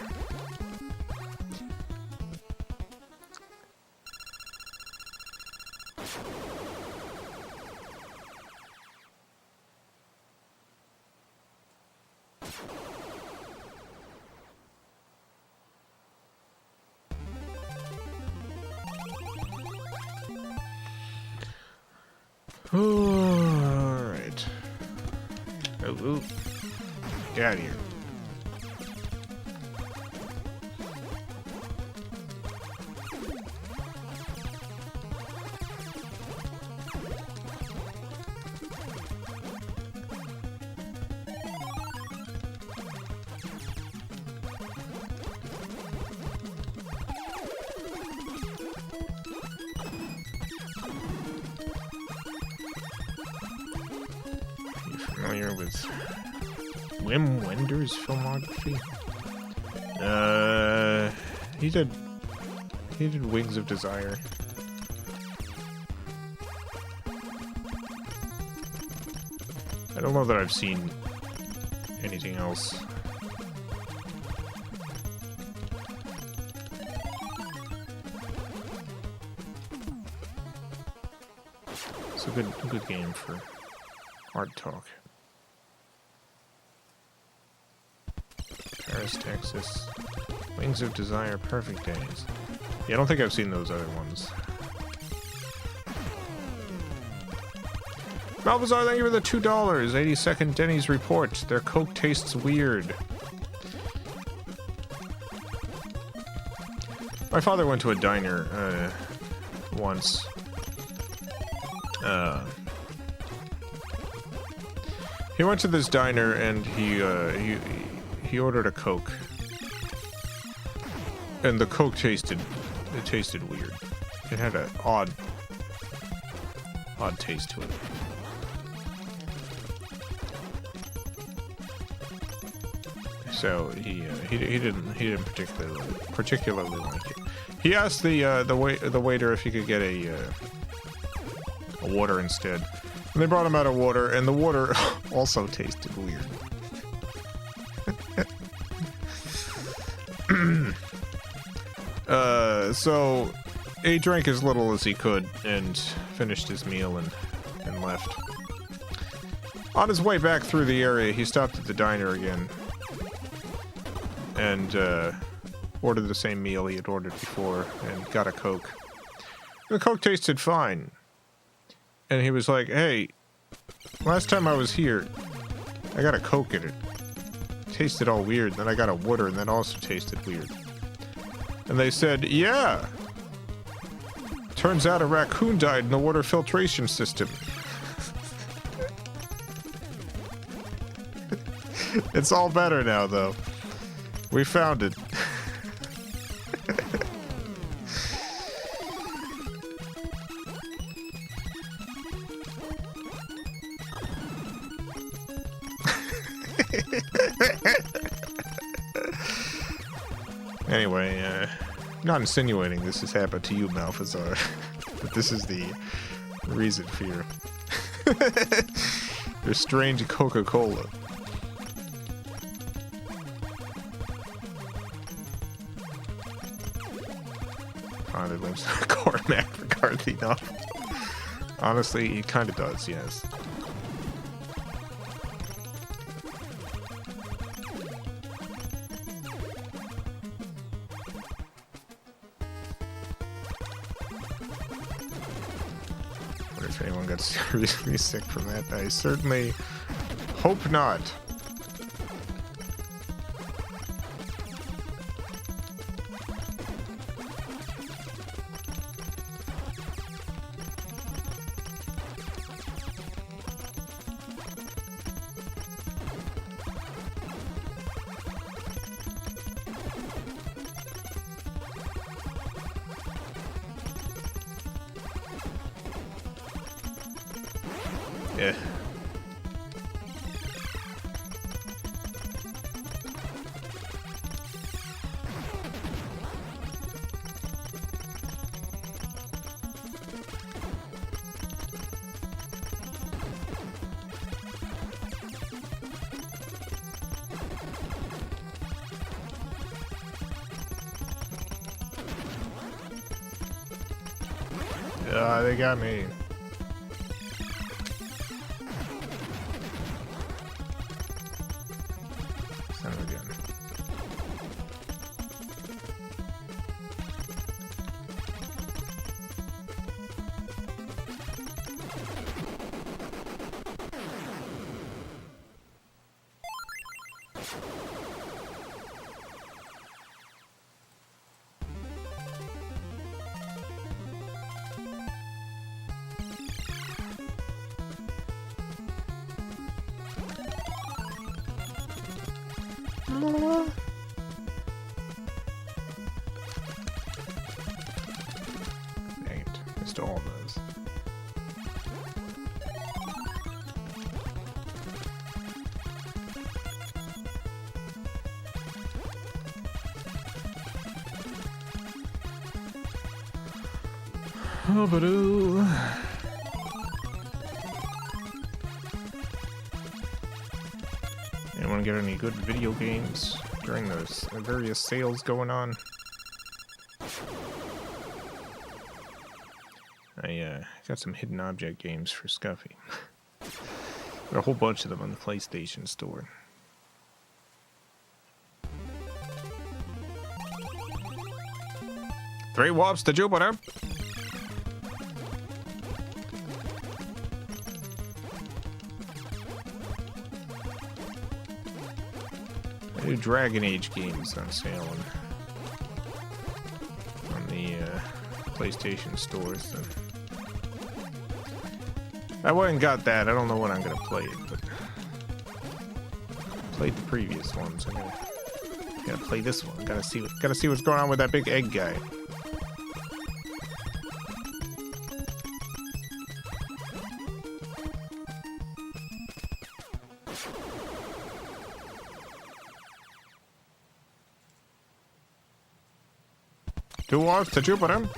Alright. Oh, get out of here. Familiar with Wim Wender's filmography? He did Wings of Desire. I don't know that I've seen anything else. It's a good game for hard talk. Paris, Texas. Wings of Desire, Perfect Days. Yeah, I don't think I've seen those other ones. Malbazar, thank you for the $2. 80-second Denny's report. Their Coke tastes weird. My father went to a diner once. He went to this diner and he ordered a Coke. And the Coke tasted weird. It had an odd taste to it. So he didn't particularly like it. He asked the waiter if he could get a water instead, and they brought him out a water, and the water also tasted weird. So he drank as little as he could and finished his meal and left. On his way back through the area, he stopped at the diner again and ordered the same meal he had ordered before and got a Coke. The Coke tasted fine. And he was like, hey, last time I was here, I got a Coke in it. It tasted all weird. Then I got a water and that also tasted weird. And they said, yeah. Turns out a raccoon died in the water filtration system. It's all better now, though. We found it. Anyway, I'm not insinuating this has happened to you, Malphazar, but this is the reason for your strange Coca-Cola. Father lives in a Cormac McCarthy novel. Honestly, he kind of does, yes. Wonder if anyone got seriously sick from that. I certainly hope not. Yeah. They got me. Son of a gun. Dang it, missed all of those. Oh, ba-doo. Anyone get any good video games during those various sales going on? I got some hidden object games for Scuffy. Got a whole bunch of them on the PlayStation Store. Three warps to Jupiter. New Dragon Age games on sale on the PlayStation Store. So. I went and got that. I don't know when I'm gonna play it, but played the previous ones. I gotta play this one. Gotta see what's going on with that big egg guy. Two warps to Jupiter.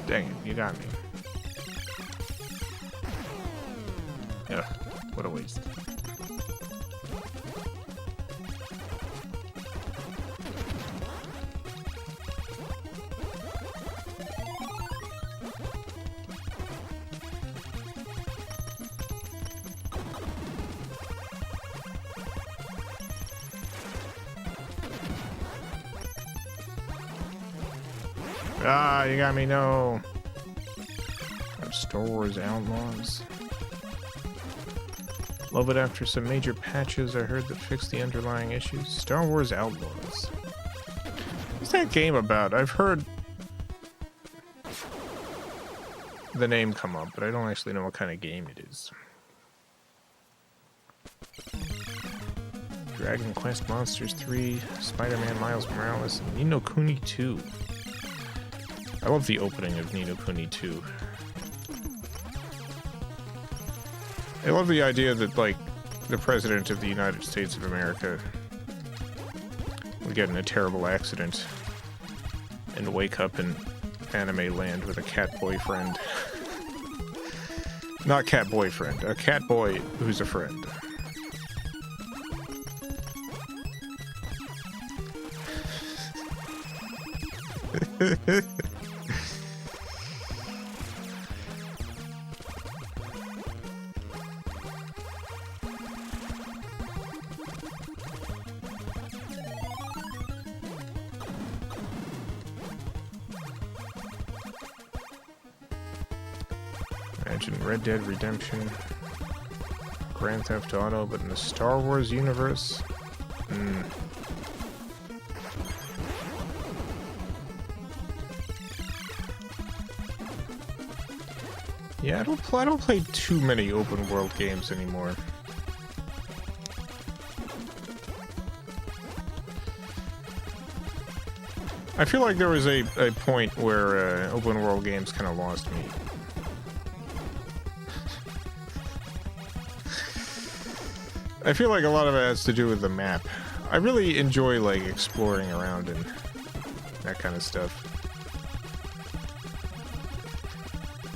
Dang it, you got me. Ugh, what a waste. Ah, you got me, no. Star Wars Outlaws. Love it after some major patches I heard that fixed the underlying issues. Star Wars Outlaws. What's that game about? I've heard the name come up, but I don't actually know what kind of game it is. Dragon Quest Monsters 3, Spider-Man Miles Morales, and Ni no Kuni 2. I love the opening of Ni no Kuni 2. I love the idea that, like, the President of the United States of America would get in a terrible accident and wake up in anime land with a cat boyfriend. Not cat boyfriend, a cat boy who's a friend. Imagine Red Dead Redemption, Grand Theft Auto, but in the Star Wars universe? Yeah, I don't play too many open world games anymore. I feel like there was a point where open world games kind of lost me. I feel like a lot of it has to do with the map. I really enjoy, like, exploring around and that kind of stuff.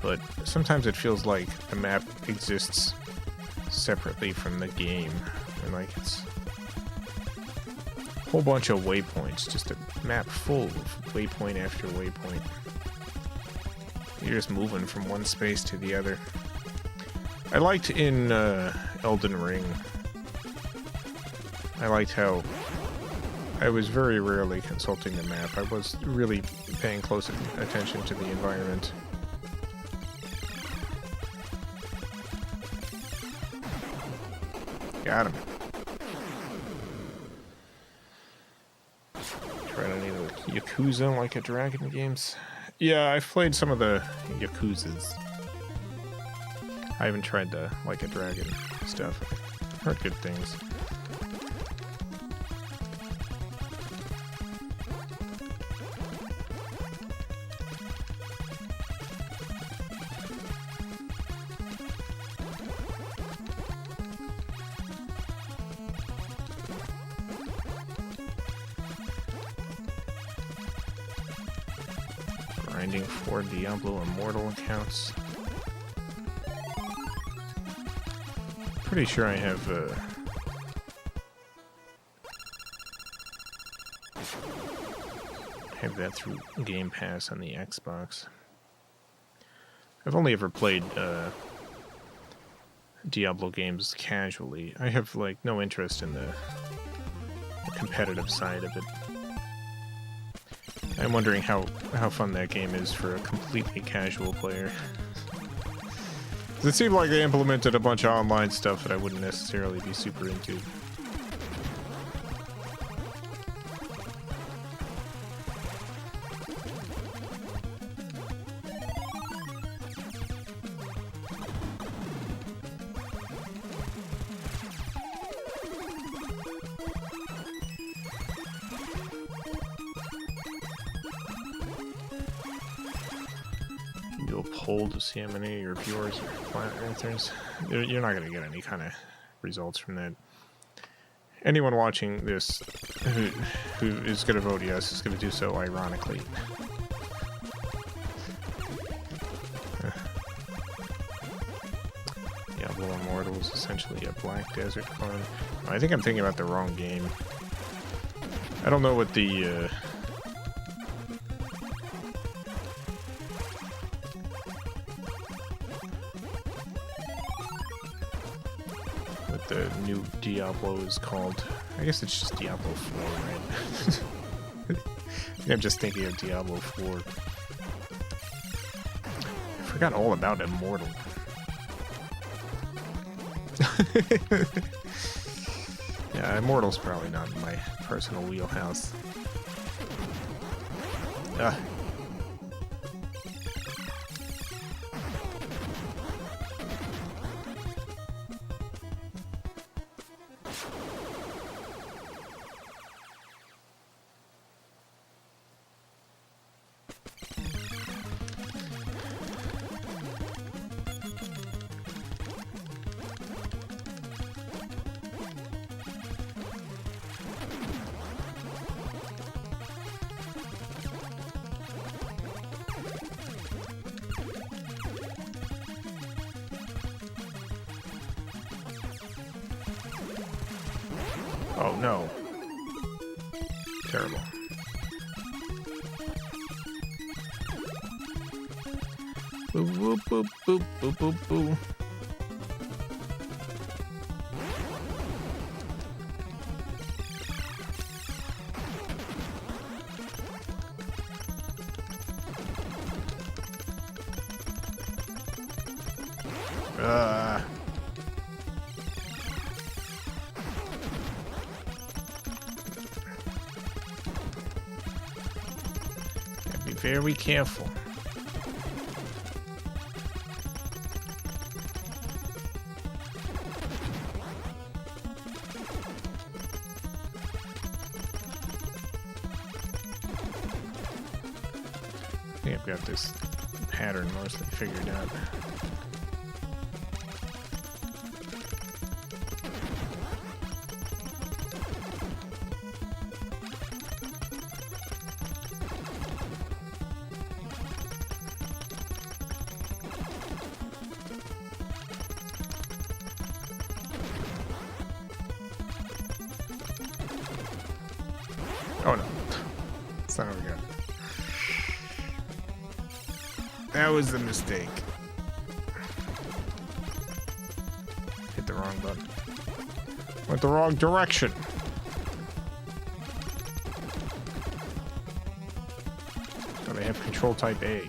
But sometimes it feels like the map exists separately from the game. And, like, it's a whole bunch of waypoints, just a map full of waypoint after waypoint. You're just moving from one space to the other. I liked in Elden Ring, I liked how I was very rarely consulting the map. I was really paying close attention to the environment. Got him. Trying to need a Yakuza like a Dragon games. Yeah, I've played some of the Yakuzas. I haven't tried the Like a Dragon stuff. Heard good things. Grinding for Diablo Immortal accounts. Pretty sure I have that through Game Pass on the Xbox. I've only ever played Diablo games casually. I have like no interest in the competitive side of it. I'm wondering how fun that game is for a completely casual player. It seemed like they implemented a bunch of online stuff that I wouldn't necessarily be super into. To see how many of your viewers are flat earthers. You're not going to get any kind of results from that. Anyone watching this who is going to vote yes is going to do so ironically. Diablo Immortal is essentially a Black Desert clone. I think I'm thinking about the wrong game. I don't know what the new Diablo is called. I guess it's just Diablo 4, right? I think I'm just thinking of Diablo 4. I forgot all about Immortal. Yeah, Immortal's probably not in my personal wheelhouse. Oh no. Terrible. Boo boo boo boo boo boo boo. Very careful. I think I've got this pattern mostly figured out. Oh no. That's not what we got. That was the mistake. Hit the wrong button. Went the wrong direction. Oh, they have control type A.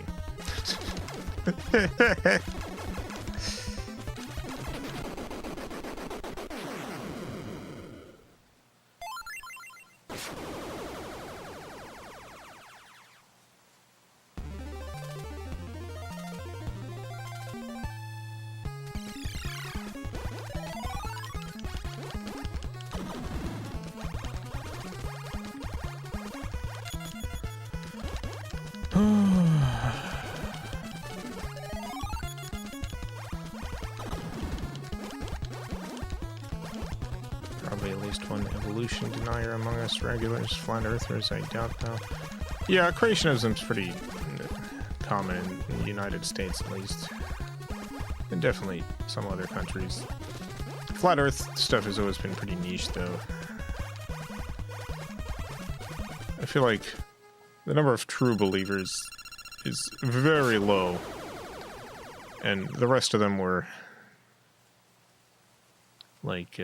Probably at least one evolution denier among us regulars, flat earthers, I doubt though. Yeah, creationism's pretty common in the United States at least. And definitely some other countries. Flat Earth stuff has always been pretty niche, though. I feel like the number of true believers is very low, and the rest of them were like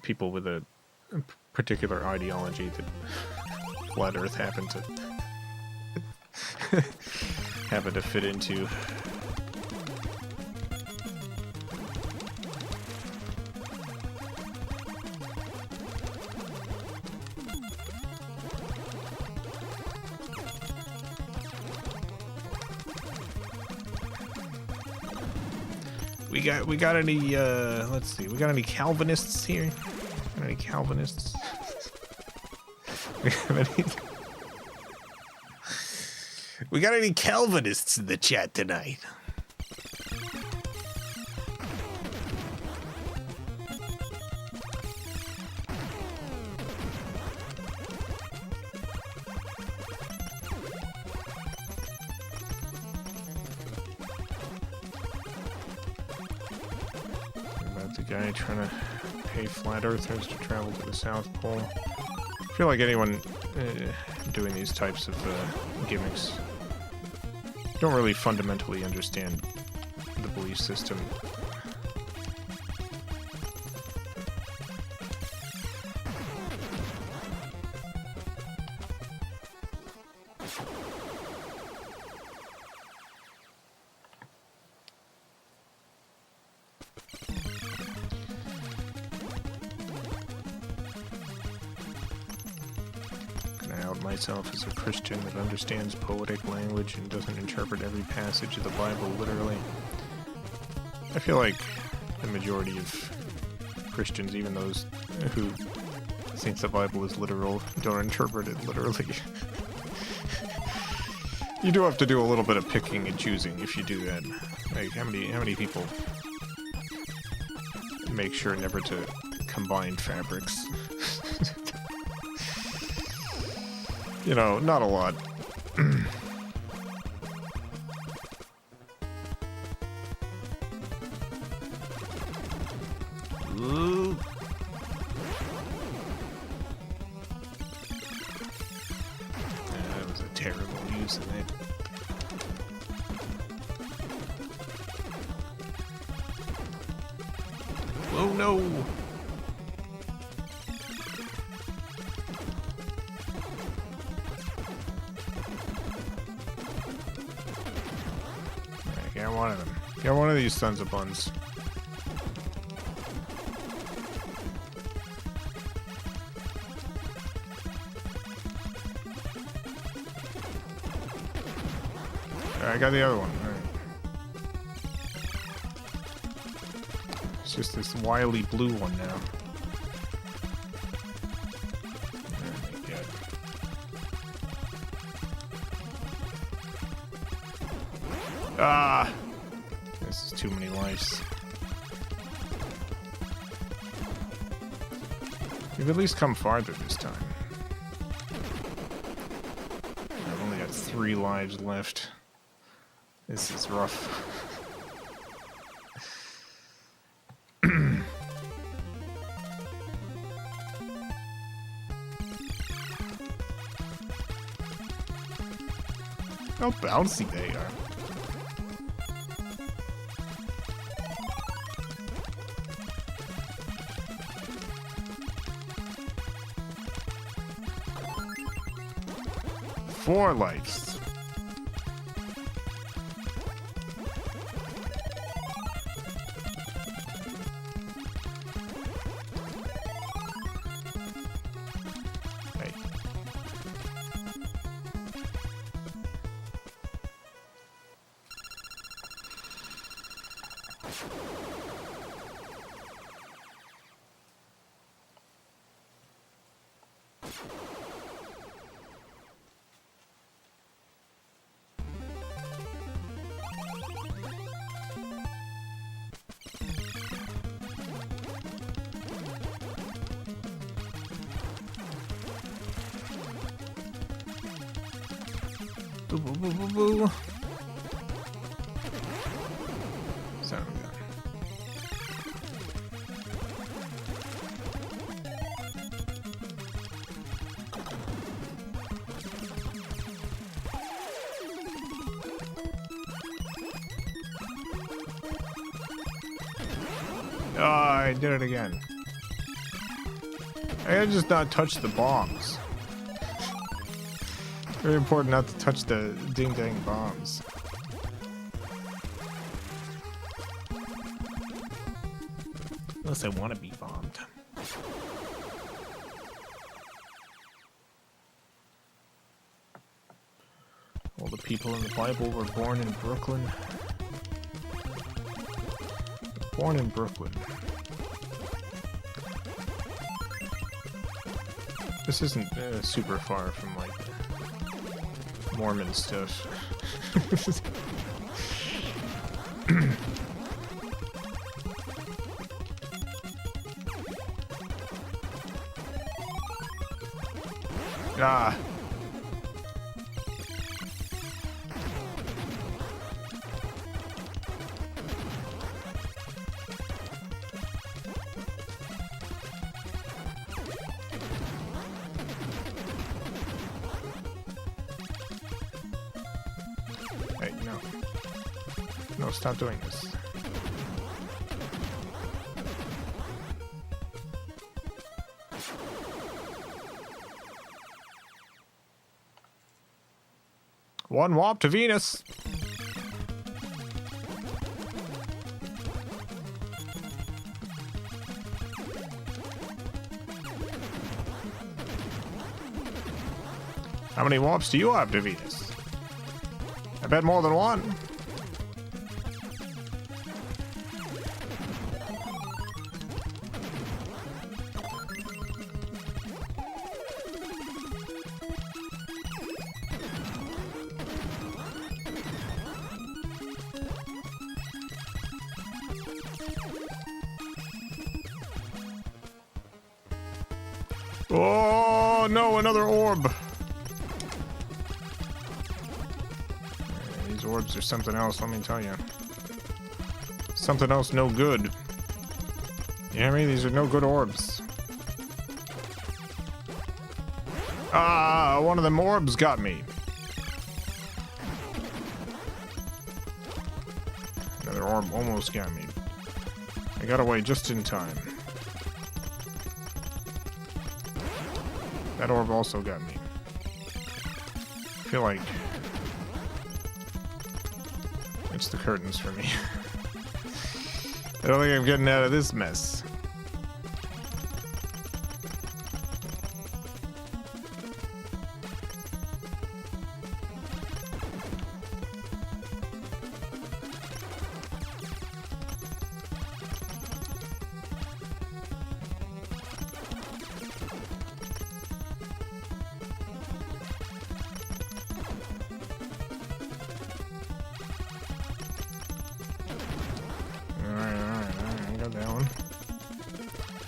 people with a particular ideology that Flat Earth happened to fit into. We got any let's see, we got any Calvinists here? Got any Calvinists? We got any Calvinists in the chat tonight? About the guy trying to pay flat earthers to travel to the South Pole. I feel like anyone doing these types of gimmicks don't really fundamentally understand the belief system. Myself as a Christian that understands poetic language and doesn't interpret every passage of the Bible literally. I feel like the majority of Christians, even those who think the Bible is literal, don't interpret it literally. You do have to do a little bit of picking and choosing if you do that. Like, how many people make sure never to combine fabrics? You know, not a lot. Ooh. That was a terrible use of it. Oh no! One of them. Get one of these sons of buns. Alright, I got the other one. Alright. It's just this wily blue one now. Ah! This is too many lives. We've at least come farther this time. I've only got 3 lives left. This is rough. How bouncy they are. Four lives. Hey. Boo, boo, boo, boo, boo. Son of a gun. I did it again. I gotta just not touch the bombs. Very important not to touch the ding-dang bombs. Unless I want to be bombed. All the people in the Bible were born in Brooklyn. Born in Brooklyn. This isn't super far from, like, Mormon stuff. Ah. Hey, no. No, stop doing this. One warp to Venus. How many warps do you have to Venus? I bet more than one. Oh no, another orb. These orbs are something else, let me tell you. Something else no good. You hear me? These are no good orbs. Ah, one of them orbs got me. Another orb almost got me. I got away just in time. That orb also got me. I feel like it's the curtains for me. I don't think I'm getting out of this mess.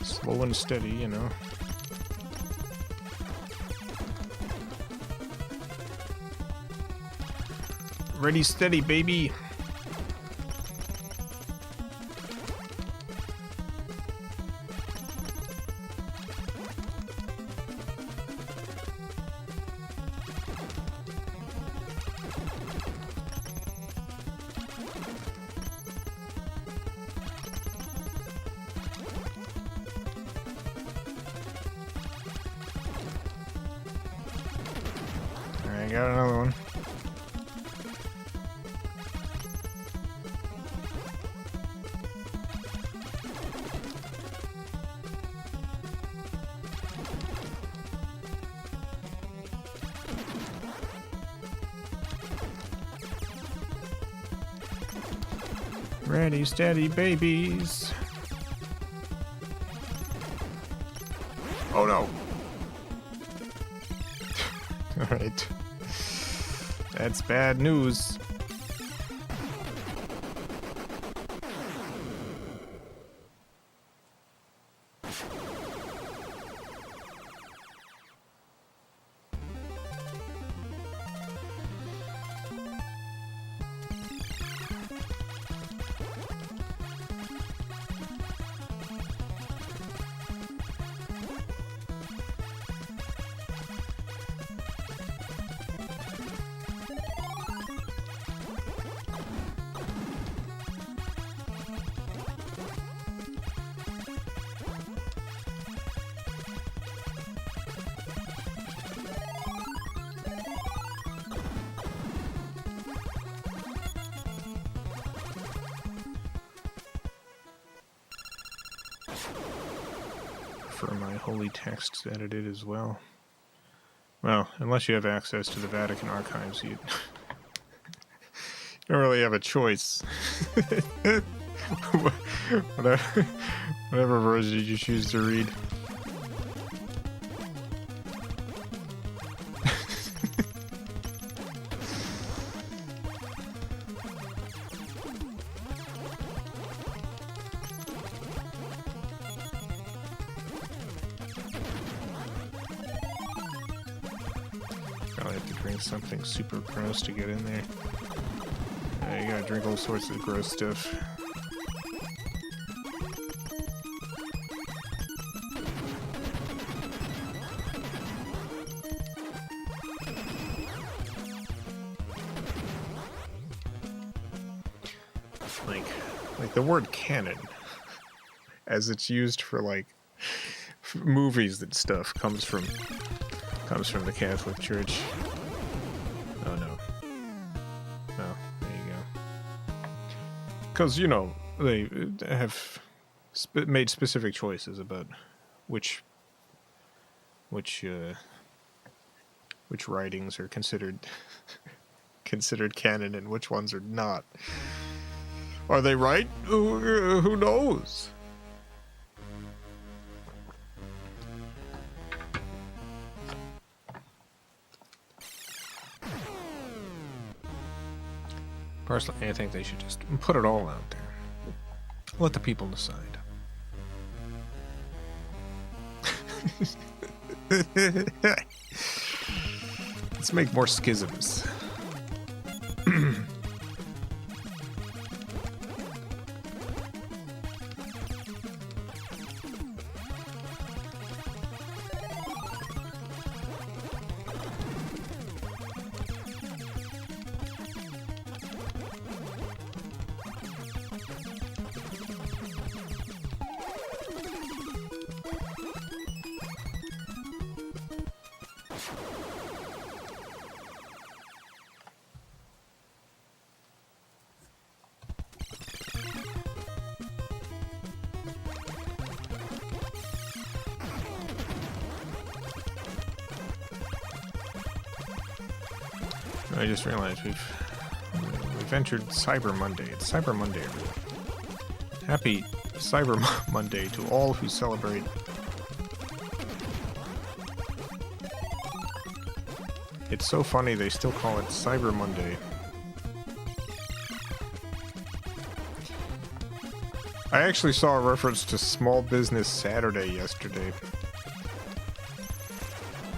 Slow and steady, you know. Ready, steady, baby. I got another one. Ready, steady, babies. Oh no. All right. That's bad news. prefer my holy texts edited as well. Well, unless you have access to the Vatican archives, you don't really have a choice. Whatever version you choose to read. Probably have to drink something super gross to get in there. You gotta drink all sorts of gross stuff. Like the word canon, as it's used for like movies and stuff, comes from the Catholic Church. Oh no. Oh, there you go. Because, you know, they have made specific choices about which writings are considered canon and which ones are not. Are they right? Who knows? Personally, I think they should just put it all out there. Let the people decide. Let's make more schisms. I just realized we've entered Cyber Monday. It's Cyber Monday, everyone. Happy Cyber Monday to all who celebrate. It's so funny they still call it Cyber Monday. I actually saw a reference to Small Business Saturday yesterday.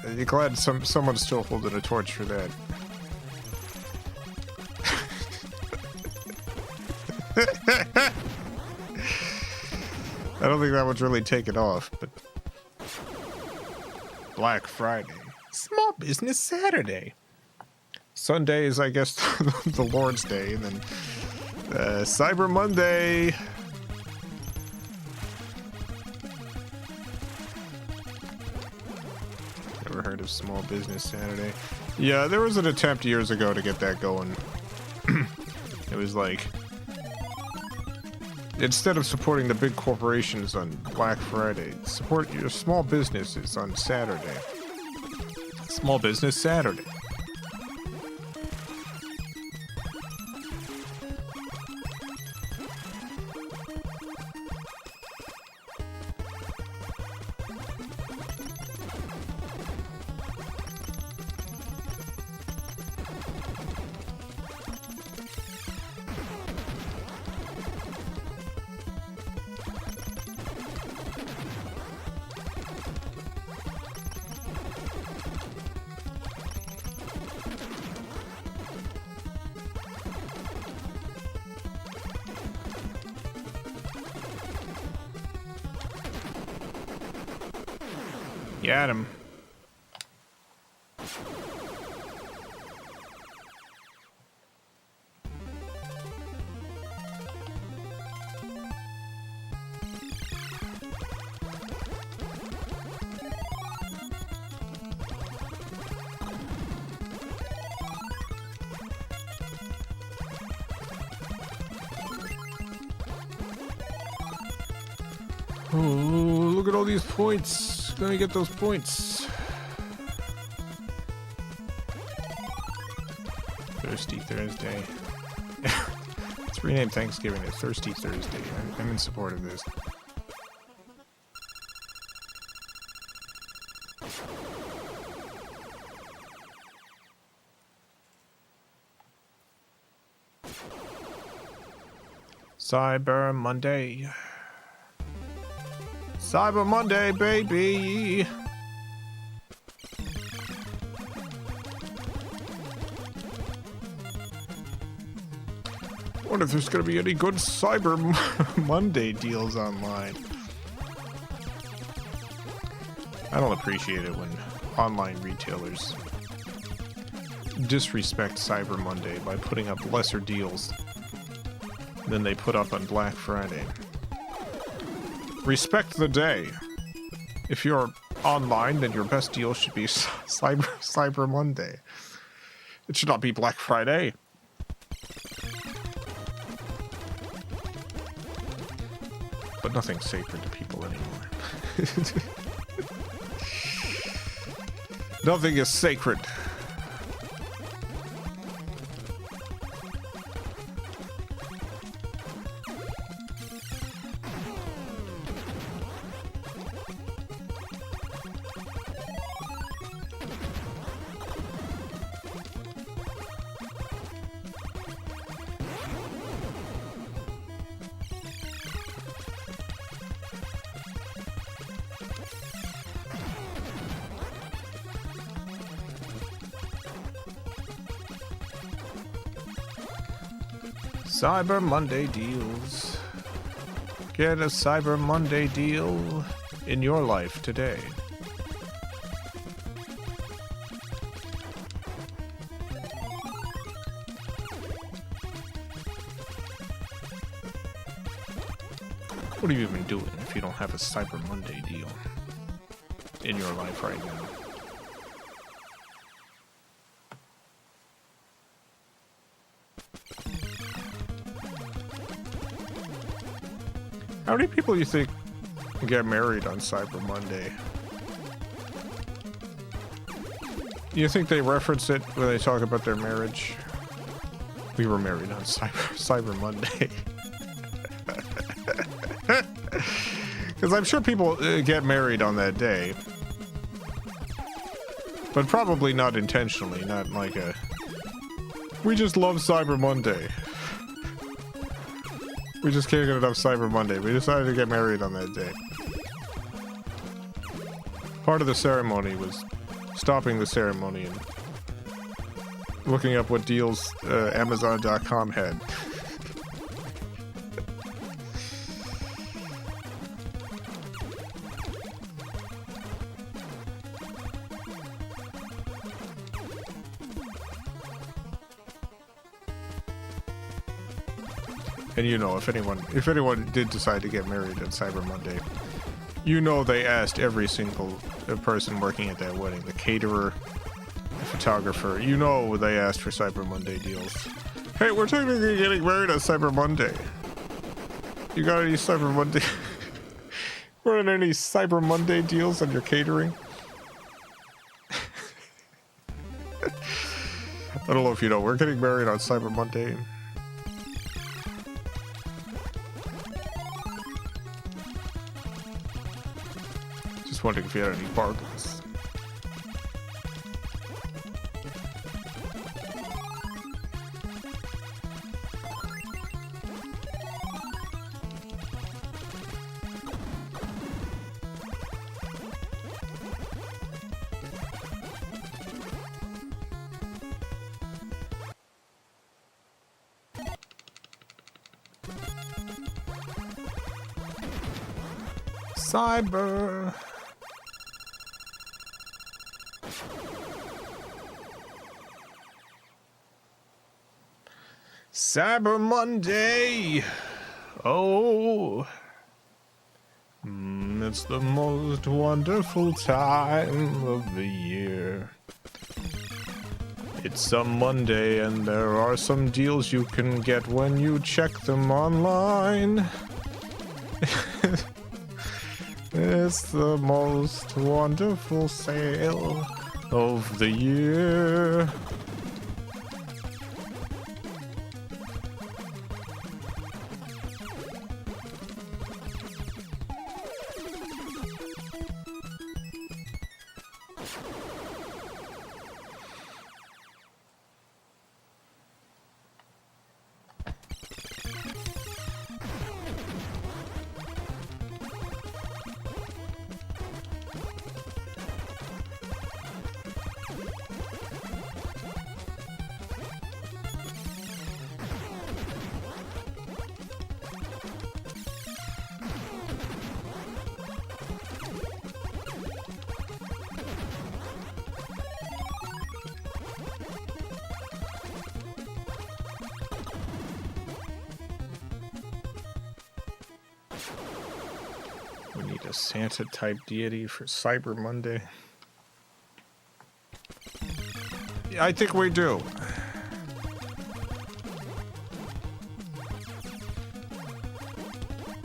I'm glad someone's still holding a torch for that. I don't think that one's really taken off, but Black Friday, Small Business Saturday. Sunday is, I guess, the Lord's Day, and then Cyber Monday. Never heard of Small Business Saturday. Yeah, there was an attempt years ago to get that going. It was like, instead of supporting the big corporations on Black Friday, support your small businesses on Saturday. Small Business Saturday. Got him. Oh, look at all these points. Let me get those points. Thirsty Thursday. Let's rename Thanksgiving to Thirsty Thursday. I'm in support of this. Cyber Monday. Cyber Monday, baby! I wonder if there's gonna be any good Cyber Monday deals online. I don't appreciate it when online retailers disrespect Cyber Monday by putting up lesser deals than they put up on Black Friday. Respect the day. If you're online, then your best deal should be Cyber Monday. It should not be Black Friday. But nothing's sacred to people anymore. Nothing is sacred. Cyber Monday deals. Get a Cyber Monday deal in your life today. What are you even doing if you don't have a Cyber Monday deal in your life right now? How many people do you think get married on Cyber Monday? Do you think they reference it when they talk about their marriage? We were married on Cyber Monday. Because I'm sure people get married on that day. But probably not intentionally, not like a... We just love Cyber Monday. We just can't get enough Cyber Monday. We decided to get married on that day. Part of the ceremony was stopping the ceremony and looking up what deals Amazon.com had. And you know, if anyone did decide to get married on Cyber Monday, you know they asked every single person working at that wedding, the caterer, the photographer, you know they asked for Cyber Monday deals. Hey, we're technically getting married on Cyber Monday. You got any Cyber Monday? Running any Cyber Monday deals on your catering? I don't know if you know, we're getting married on Cyber Monday. Just wondering if you had any bargains. Cyber. Cyber Monday. Oh. It's the most wonderful time of the year. It's a Monday and there are some deals you can get when you check them online. It's the most wonderful sale of the year. We need a Santa-type deity for Cyber Monday. Yeah, I think we do.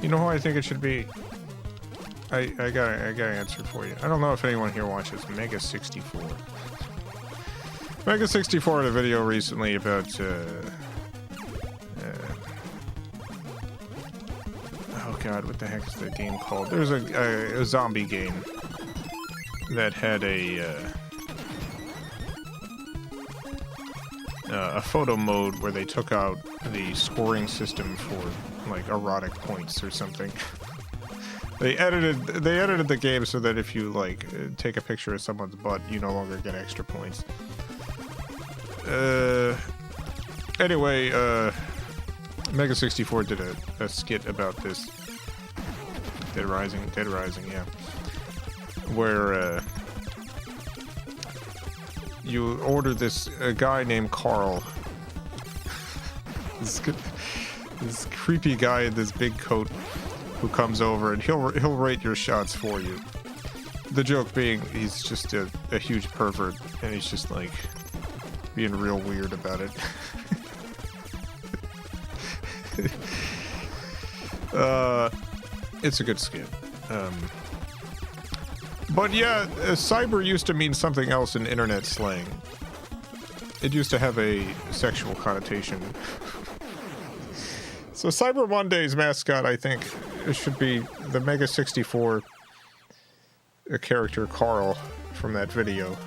You know who I think it should be? I got an answer for you. I don't know if anyone here watches Mega 64. Mega 64 had a video recently about oh god, what the heck is that game called? There's a zombie game that had a photo mode where they took out the scoring system for like erotic points or something. They edited the game so that if you like take a picture of someone's butt, you no longer get extra points. Anyway, Mega 64 did a skit about this. Dead Rising, yeah. Where you order a guy named Carl. This creepy guy in this big coat who comes over and he'll rate your shots for you. The joke being he's just a huge pervert and he's just like being real weird about it. It's a good skit. But yeah, cyber used to mean something else in internet slang. It used to have a sexual connotation. So Cyber Monday's mascot, I think, should be the Mega 64 character Carl from that video.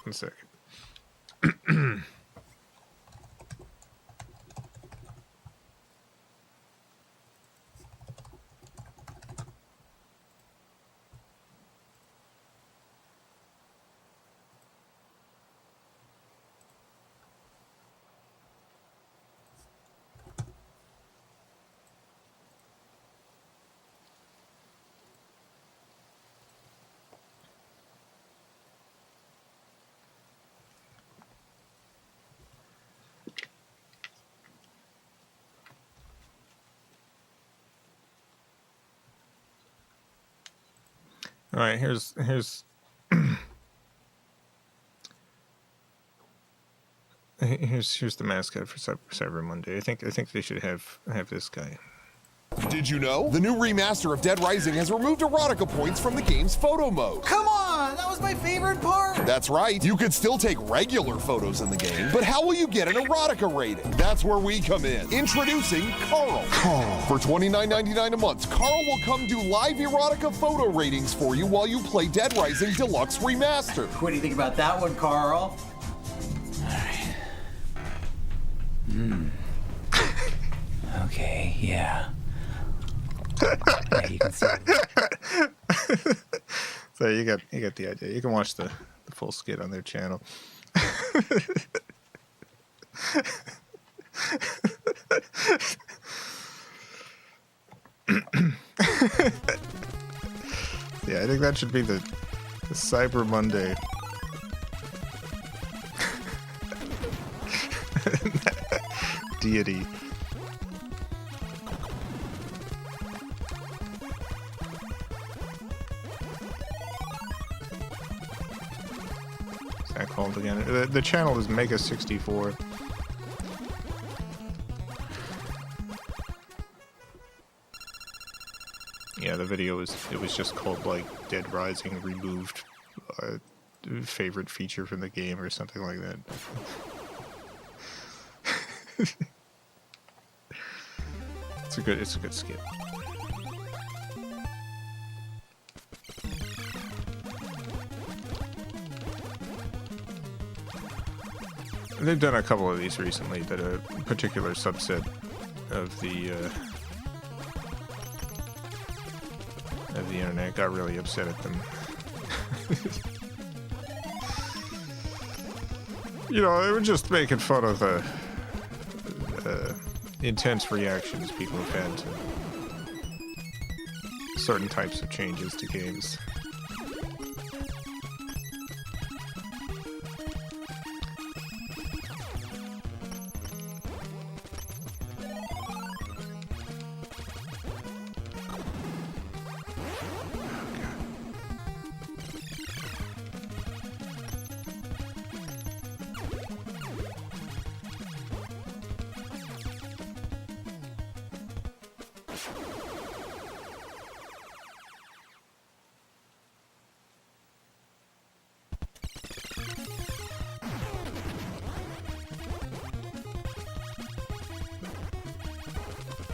One second. All right, here's here's the mascot for Cyber Monday. I think they should have this guy. Did you know? The new remaster of Dead Rising has removed erotica points from the game's photo mode. Come on, that was my favorite part. That's right. You could still take regular photos in the game, but how will you get an erotica rating? That's where we come in. Introducing Carl. For $29.99 a month, Carl will come do live erotica photo ratings for you while you play Dead Rising Deluxe Remaster. What do you think about that one, Carl? All right. Okay, yeah. Yeah, you can see it. So you got the idea. You can watch the full skit on their channel. Yeah, I think that should be the Cyber Monday. Deity. What's that called again? The channel is Mega 64. the video was just called like Dead Rising removed favorite feature from the game or something like that. It's a good skit. They've done a couple of these recently that a particular subset of the internet got really upset at them. You know, they were just making fun of the intense reactions people have had to certain types of changes to games.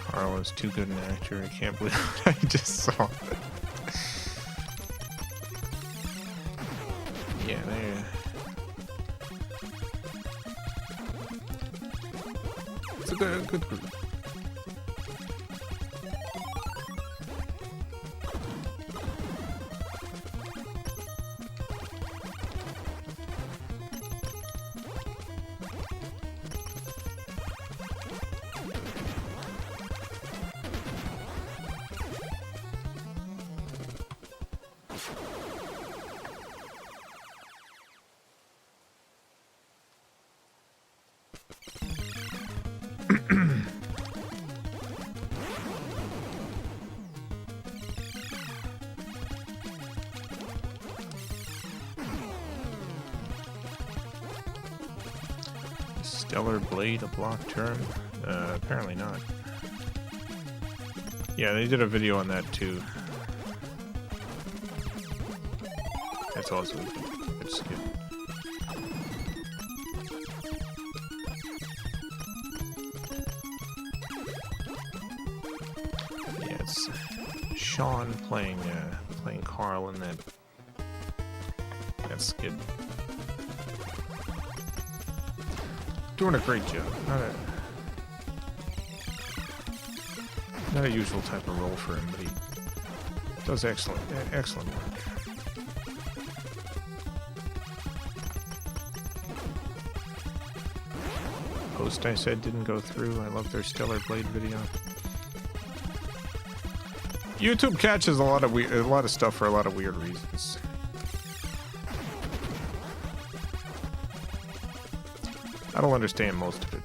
Carl is too good an actor. I can't believe what I just saw. Yeah, there. It's a good group. Stellar Blade, a block term? Apparently not. Yeah, they did a video on that too. That's also a good skip. Yeah, it's Sean playing Carl in that skit. Doing a great job. Not a usual type of role for him, but he does excellent work. Post I said didn't go through. I love their Stellar Blade video. YouTube catches a lot of stuff for a lot of weird reasons. I don't understand most of it.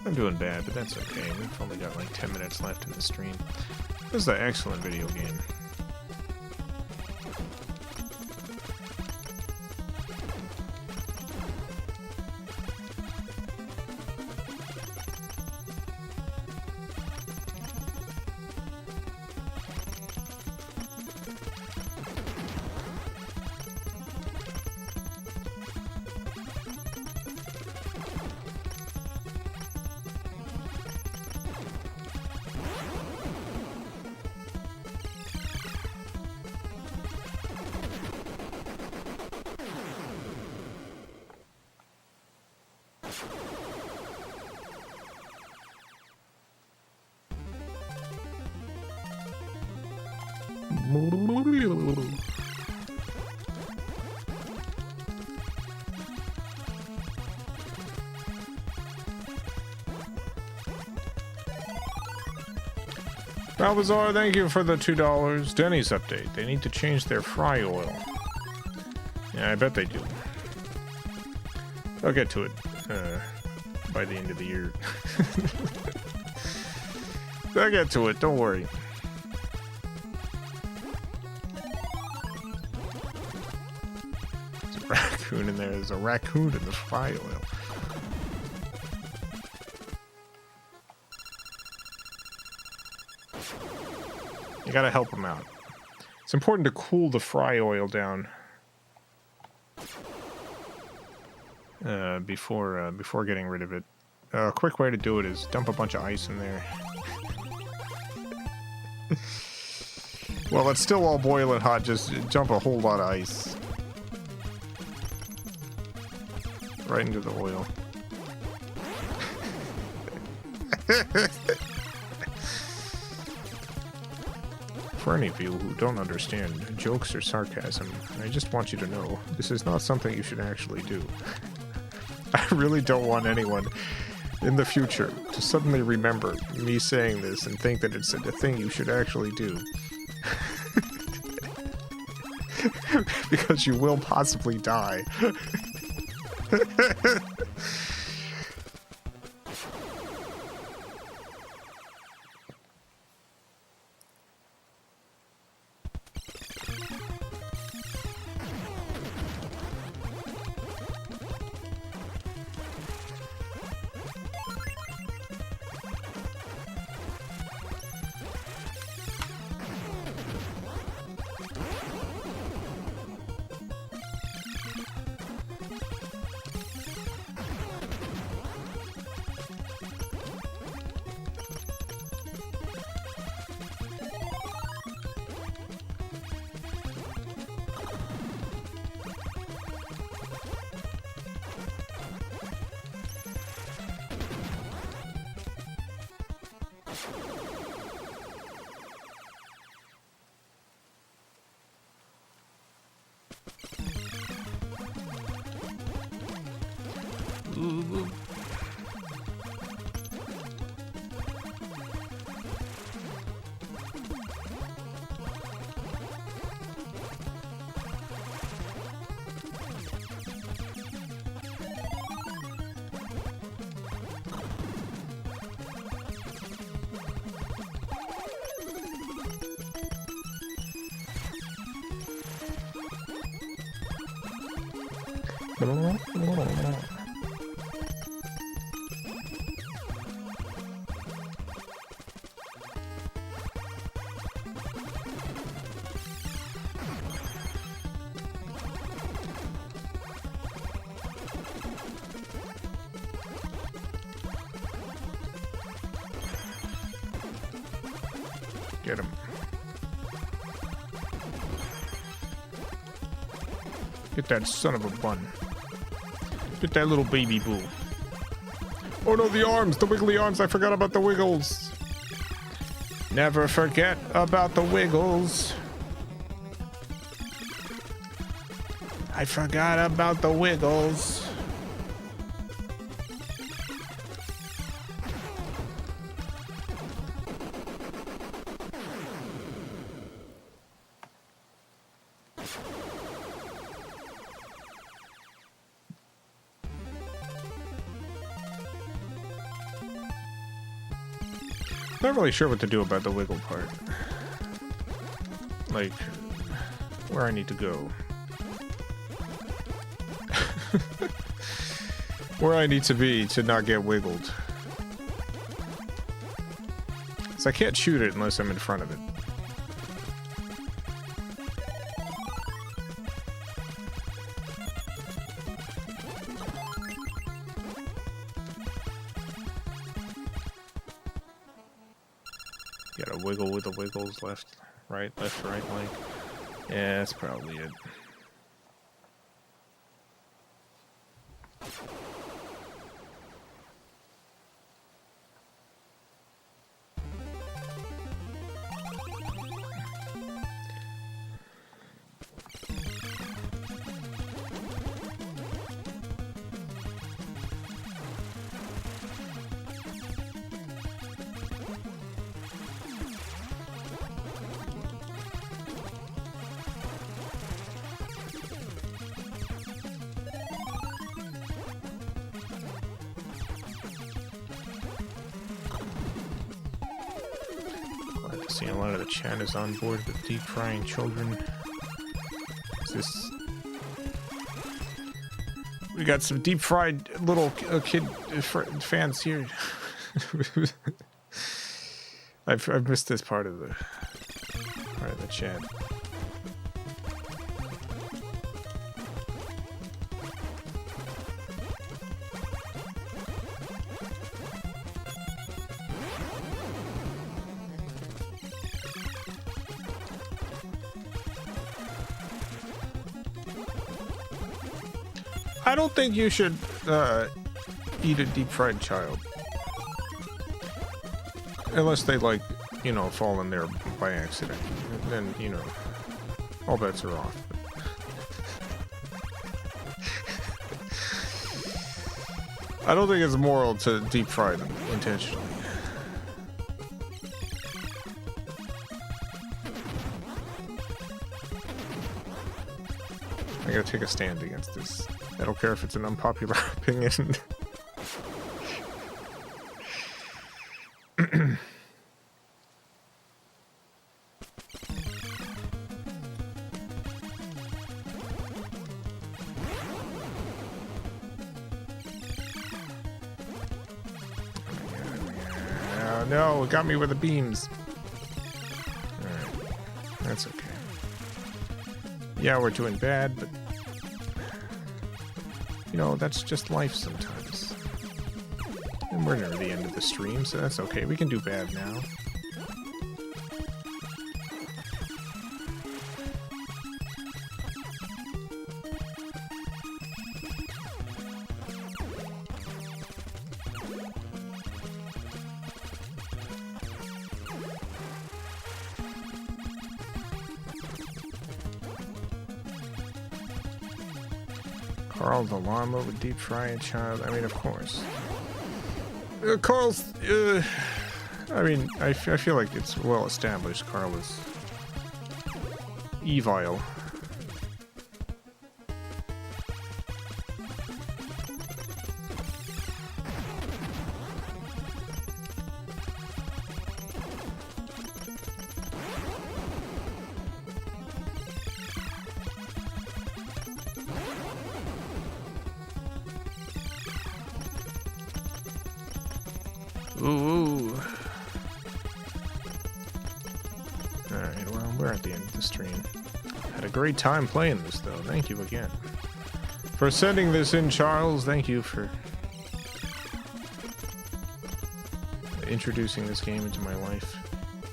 I'm doing bad, but that's okay. We've only got like 10 minutes left in the stream. This is an excellent video game. Balbazar, thank you for the $2. Denny's update. They need to change their fry oil. Yeah, I bet they do. I'll get to it by the end of the year. I'll get to it, don't worry. There's a raccoon in the fry oil. You gotta help him out. It's important to cool the fry oil down before getting rid of it. A quick way to do it is dump a bunch of ice in there. Well, it's still all boiling hot. Just dump a whole lot of ice right into the oil. For any of you who don't understand jokes or sarcasm, I just want you to know this is not something you should actually do. I really don't want anyone in the future to suddenly remember me saying this and think that it's a thing you should actually do. Because you will possibly die. Get him. Get that son of a bun. Get that little baby boo. Oh no, the arms! The wiggly arms! I forgot about the wiggles! Never forget about the wiggles. I forgot about the wiggles. Not really sure what to do about the wiggle part. Like, where I need to go. Where I need to be to not get wiggled. So I can't shoot it unless I'm in front of it. Gotta wiggle with the wiggles, left, right, like. Yeah, that's probably it. See, a lot of the chat is on board with deep frying children. Is this We got some deep fried little kid fans here. I've missed this part of the chat. I don't think you should eat a deep fried child. Unless they, like, you know, fall in there by accident. Then, you know, all bets are off. I don't think it's moral to deep fry them intentionally. I gotta take a stand against this. I don't care if it's an unpopular opinion. No, it got me with the beams. Alright, that's okay. Yeah, we're doing bad, but you know, that's just life sometimes. And we're near the end of the stream, so that's okay. We can do bad now. Carl the llama would deep fry a child. I mean, of course. Carl's. I mean, I feel like it's well established. Carl is evil. Ooh. Alright, well, we're at the end of the stream. Had a great time playing this, though. Thank you again for sending this in, Charles. Thank you for introducing this game into my life.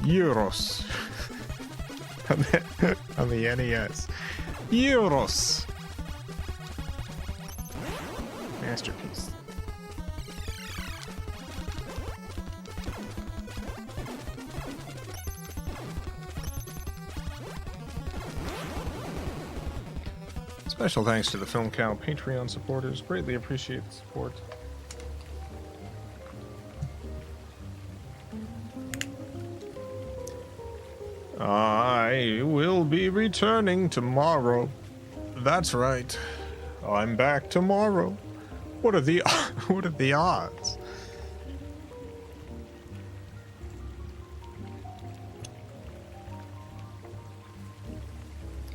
Gyruss. on the NES. Gyruss. Masterpiece. Special thanks to the FilmCow Patreon supporters. Greatly appreciate the support. I will be returning tomorrow. That's right. I'm back tomorrow. What are the odds?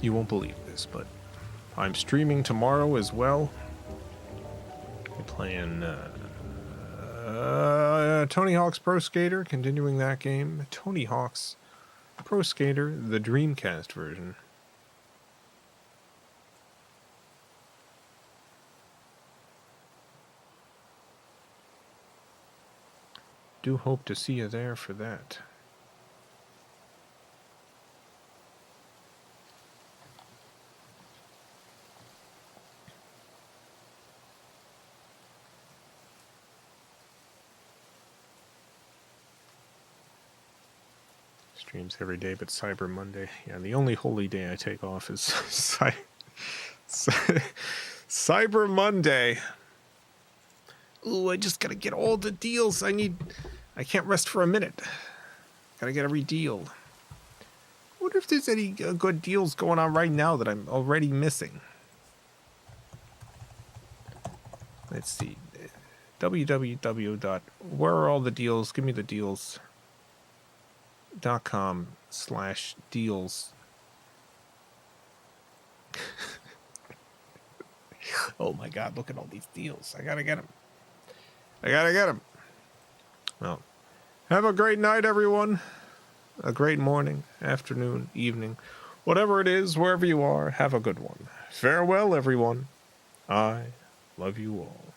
You won't believe this, but I'm streaming tomorrow as well. We're playing Tony Hawk's Pro Skater, continuing that game. Tony Hawk's Pro Skater, the Dreamcast version. Do hope to see you there for that. Streams every day but Cyber Monday. Yeah, the only holy day I take off is Cyber Monday. Ooh, I just gotta get all the deals I need. I can't rest for a minute. Gotta get every deal. I wonder if there's any good deals going on right now that I'm already missing. Let's see. www.where are all the deals? Give me the deals. .com/deals. Oh my God, look at all these deals. I gotta get them. Well, have a great night, everyone. A great morning, afternoon, evening. Whatever it is, wherever you are, have a good one. Farewell, everyone. I love you all.